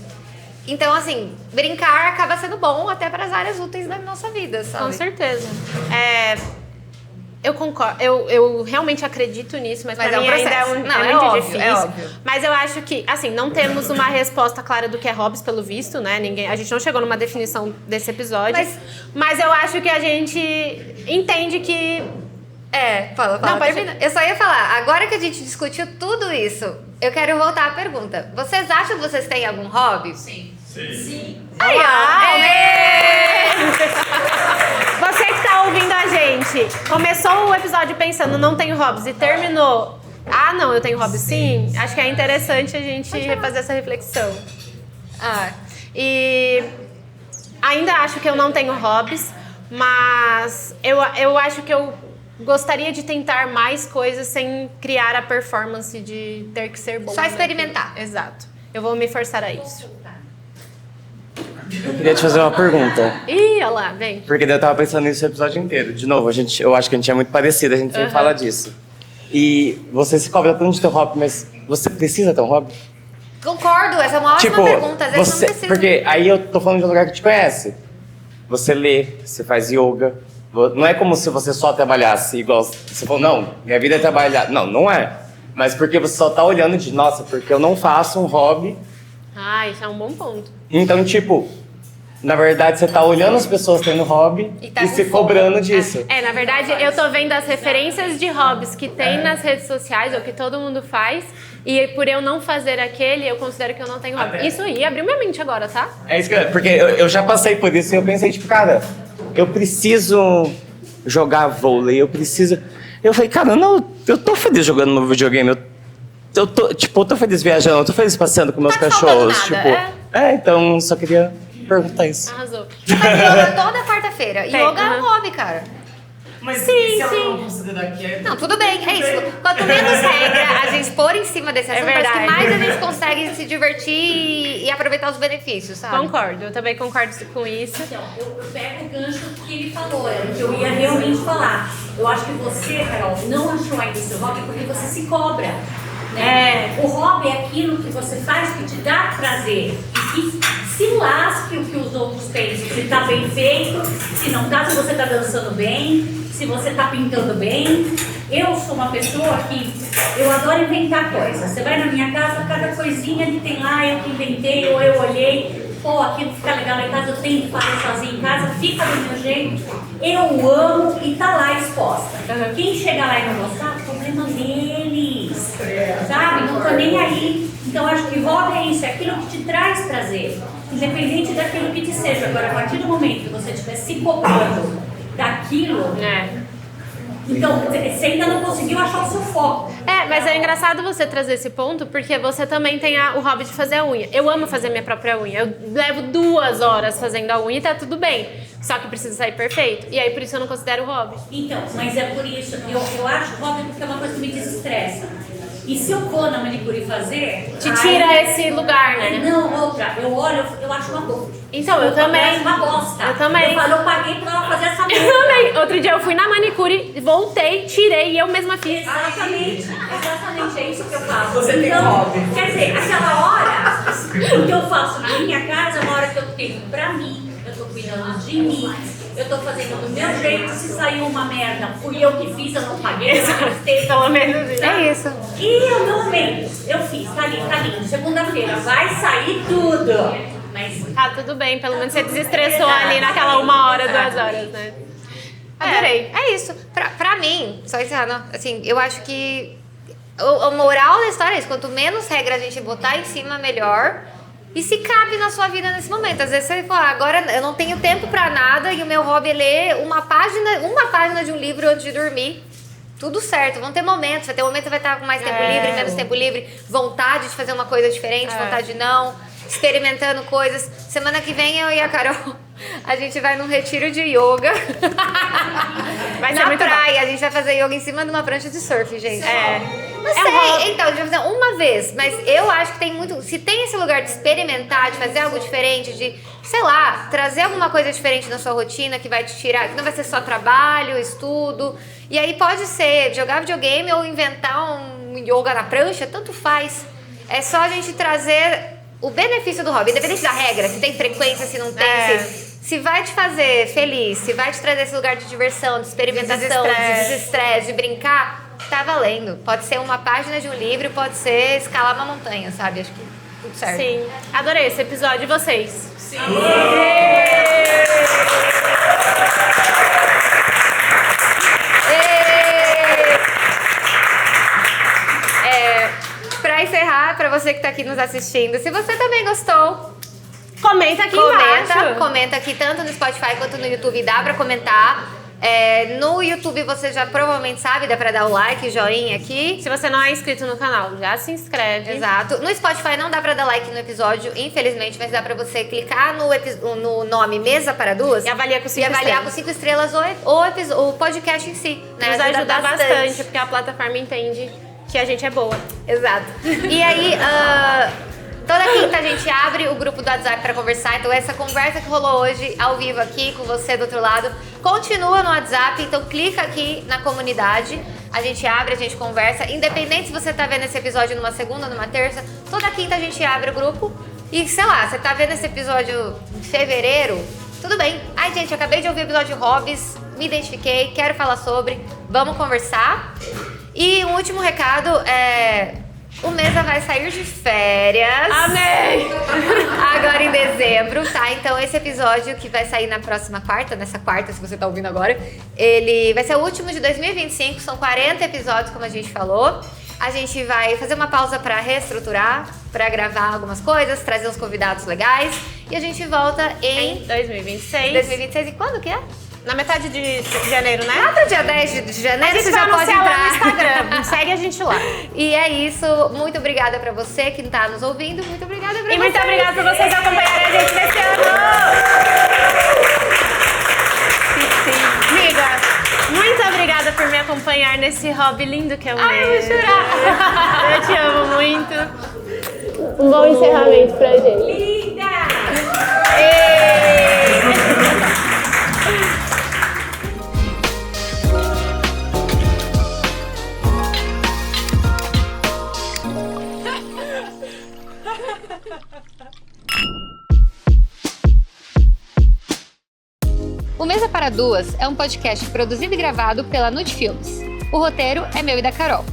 Então, assim, brincar acaba sendo bom até para as áreas úteis da nossa vida, sabe? Com certeza. Eu concordo, eu realmente acredito nisso, mas pra mim ainda é muito óbvio, difícil. É óbvio. Mas eu acho que, assim, não temos uma resposta clara do que é hobbies, pelo visto, né? A gente não chegou numa definição desse episódio. Mas eu acho que a gente entende que... Fala. Não, termina. Eu só ia falar, agora que a gente discutiu tudo isso, eu quero voltar à pergunta. Vocês acham que vocês têm algum hobby? Sim. Aí, ó. Você que tá ouvindo gente começou o episódio pensando não tenho hobbies e terminou, ah não, eu tenho hobbies sim, acho que é interessante a gente fazer essa reflexão. E ainda acho que eu não tenho hobbies, mas eu acho que eu gostaria de tentar mais coisas sem criar a performance de ter que ser bom. Só experimentar. Exato. Eu vou me forçar a isso. Eu queria te fazer uma pergunta. Ih, olha lá, vem. Porque eu tava pensando nisso o episódio inteiro. De novo, eu acho que a gente é muito parecido, a gente sempre fala disso. E você se cobra tanto de ter hobby, mas você precisa ter um hobby? Concordo, essa é uma ótima pergunta. Às vezes não precisa. Porque aí eu tô falando de um lugar que te conhece. Você lê, você faz yoga. Não é como se você só trabalhasse igual... Você falou, não, minha vida é trabalhar. Não, não é. Mas porque você só tá olhando de, nossa, porque eu não faço um hobby. Ah, isso é um bom ponto. Então, tipo, na verdade, você tá olhando as pessoas tendo hobby e se cobrando disso. Na verdade, eu tô vendo as referências de hobbies que tem nas redes sociais, ou que todo mundo faz, e por eu não fazer aquele, eu considero que eu não tenho hobby. Isso aí abriu minha mente agora, tá? É isso que porque eu já passei por isso e eu pensei, tipo, cara, eu preciso jogar vôlei, eu preciso... Eu falei, cara, não, eu tô feliz jogando no videogame, eu tô feliz viajando, eu tô feliz passeando com meus cachorros, nada, então só queria perguntar isso. Arrasou. Você faz yoga toda quarta-feira. Yoga é um hobby, cara. Mas sim. não considerar que é... Não, tudo bem, é isso. Quanto menos regra a gente pôr em cima desse assunto, acho que mais a gente consegue se divertir e aproveitar os benefícios, sabe? Concordo, eu também concordo com isso. Então, eu pego o gancho que ele falou, é o que eu ia realmente falar. Eu acho que você, Carol, não achou ainda o seu hobby porque você se cobra. Né? O hobby é aquilo que você faz que te dá prazer. E se lasque o que os outros pensam. Se tá bem feito, se não tá, se você tá dançando bem, se você tá pintando bem. Eu sou uma pessoa que eu adoro inventar coisas. Você vai na minha casa, cada coisinha que tem lá, eu que inventei ou eu olhei. Pô, aquilo fica legal lá em casa, eu tenho que fazer sozinho em casa, fica do meu jeito. Eu amo e tá lá exposta. Quem chega lá e não gostar, o problema deles. Sabe? Não tô nem aí. Então acho que hobby é isso, é aquilo que te traz prazer. Independente daquilo que te seja. Agora, a partir do momento que você estiver se cobrando daquilo, então você ainda não conseguiu achar o seu foco. Mas é engraçado você trazer esse ponto, porque você também tem o hobby de fazer a unha. Eu amo fazer minha própria unha. Eu levo 2 horas fazendo a unha e tá tudo bem. Só que precisa sair perfeito. E aí, por isso eu não considero hobby. Então, mas é por isso. Eu acho hobby porque é uma coisa que me desestressa. E se eu vou na manicure fazer... Te tira esse lugar, né? Não, outra. Eu olho, eu acho uma bosta. Então, eu também. Eu acho uma bosta. Eu também. Eu falo, eu paguei pra ela fazer essa bosta. Eu também. Outro dia eu fui na manicure, voltei, tirei e eu mesma fiz. Exatamente. É isso que eu faço. Você tem hobby. Quer dizer, aquela hora, o que eu faço na minha casa é uma hora que eu tenho pra mim, eu tô cuidando de mim, eu tô fazendo do meu jeito. Se saiu uma merda, fui eu que fiz, eu não paguei, eu gastei. Pelo menos isso. É isso. E o meu momento, eu fiz, tá lindo. Segunda-feira vai sair tudo. Mas tá tudo bem, pelo menos você desestressou ali naquela 1 hora, 2 horas, né? Adorei. É isso. Pra mim, só encerrando, assim, eu acho que o moral da história é isso. Quanto menos regra a gente botar em cima, melhor. E se cabe na sua vida nesse momento. Às vezes você fala, agora eu não tenho tempo pra nada e o meu hobby é ler uma página de um livro antes de dormir. Tudo certo, vão ter momentos. Vai ter momento que você vai estar com mais tempo livre, menos tempo livre, vontade de fazer uma coisa diferente, vontade de não, experimentando coisas. Semana que vem eu e a Carol, a gente vai num retiro de yoga. Vai ser na muito praia, bom. a gente vai fazer yoga em cima de uma prancha de surf, gente. Não É sei, então, a gente vai fazer uma vez, mas eu acho que tem muito. Se tem esse lugar de experimentar, de fazer algo diferente, de, sei lá, trazer alguma coisa diferente na sua rotina que vai te tirar, que não vai ser só trabalho, estudo. E aí pode ser jogar videogame ou inventar um yoga na prancha, tanto faz. É só a gente trazer o benefício do hobby, independente da regra, se tem frequência, se não tem, se vai te fazer feliz, se vai te trazer esse lugar de diversão, de experimentação, de desestresse, de brincar, tá valendo. Pode ser uma página de um livro, pode ser escalar uma montanha, sabe? Acho que tudo certo. Sim. Adorei esse episódio. E vocês? Sim. Pra encerrar, pra você que tá aqui nos assistindo, se você também gostou, comenta aqui embaixo. Comenta aqui tanto no Spotify quanto no YouTube, dá pra comentar. No YouTube você já provavelmente sabe, dá pra dar o like, joinha aqui. Se você não é inscrito no canal, já se inscreve. Exato. No Spotify não dá pra dar like no episódio, infelizmente, mas dá pra você clicar no nome Mesa para Duas e avaliar com 5 estrelas. E avaliar com 5 estrelas o podcast em si. Né? Nos ajuda bastante, porque a plataforma entende que a gente é boa. Exato. E aí, toda quinta a gente abre o grupo do WhatsApp pra conversar. Então essa conversa que rolou hoje, ao vivo aqui, com você do outro lado, continua no WhatsApp. Então clica aqui na comunidade. A gente abre, a gente conversa. Independente se você tá vendo esse episódio numa segunda, numa terça, toda quinta a gente abre o grupo. E sei lá, você tá vendo esse episódio em fevereiro, tudo bem. Ai, gente, eu acabei de ouvir o episódio de Hobbies, me identifiquei, quero falar sobre, vamos conversar. E um último recado o Mesa vai sair de férias. Amém! Agora em dezembro, tá? Então esse episódio que vai sair na próxima quarta, nessa quarta, se você tá ouvindo agora, ele vai ser o último de 2025, são 40 episódios, como a gente falou. A gente vai fazer uma pausa pra reestruturar, pra gravar algumas coisas, trazer uns convidados legais. E a gente volta em 2026. 2026, e quando que é? Na metade de janeiro, né? Lá pro dia 10 de janeiro, a gente você já pode entrar lá no Instagram. Segue a gente lá. E é isso. Muito obrigada pra você que tá nos ouvindo. Muito obrigada pra você. E muito obrigada por vocês acompanharem a gente nesse ano. Amiga, muito obrigada por me acompanhar nesse hobby lindo que é o meu. Ai, eu vou chorar. Eu te amo muito. Um bom encerramento pra gente. Linda! O Mesa para Duas é um podcast produzido e gravado pela Nut Filmes. O roteiro é meu e da Carol.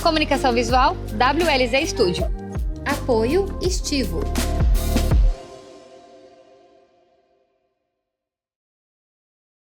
Comunicação visual, WLZ Studio. Apoio Estivo.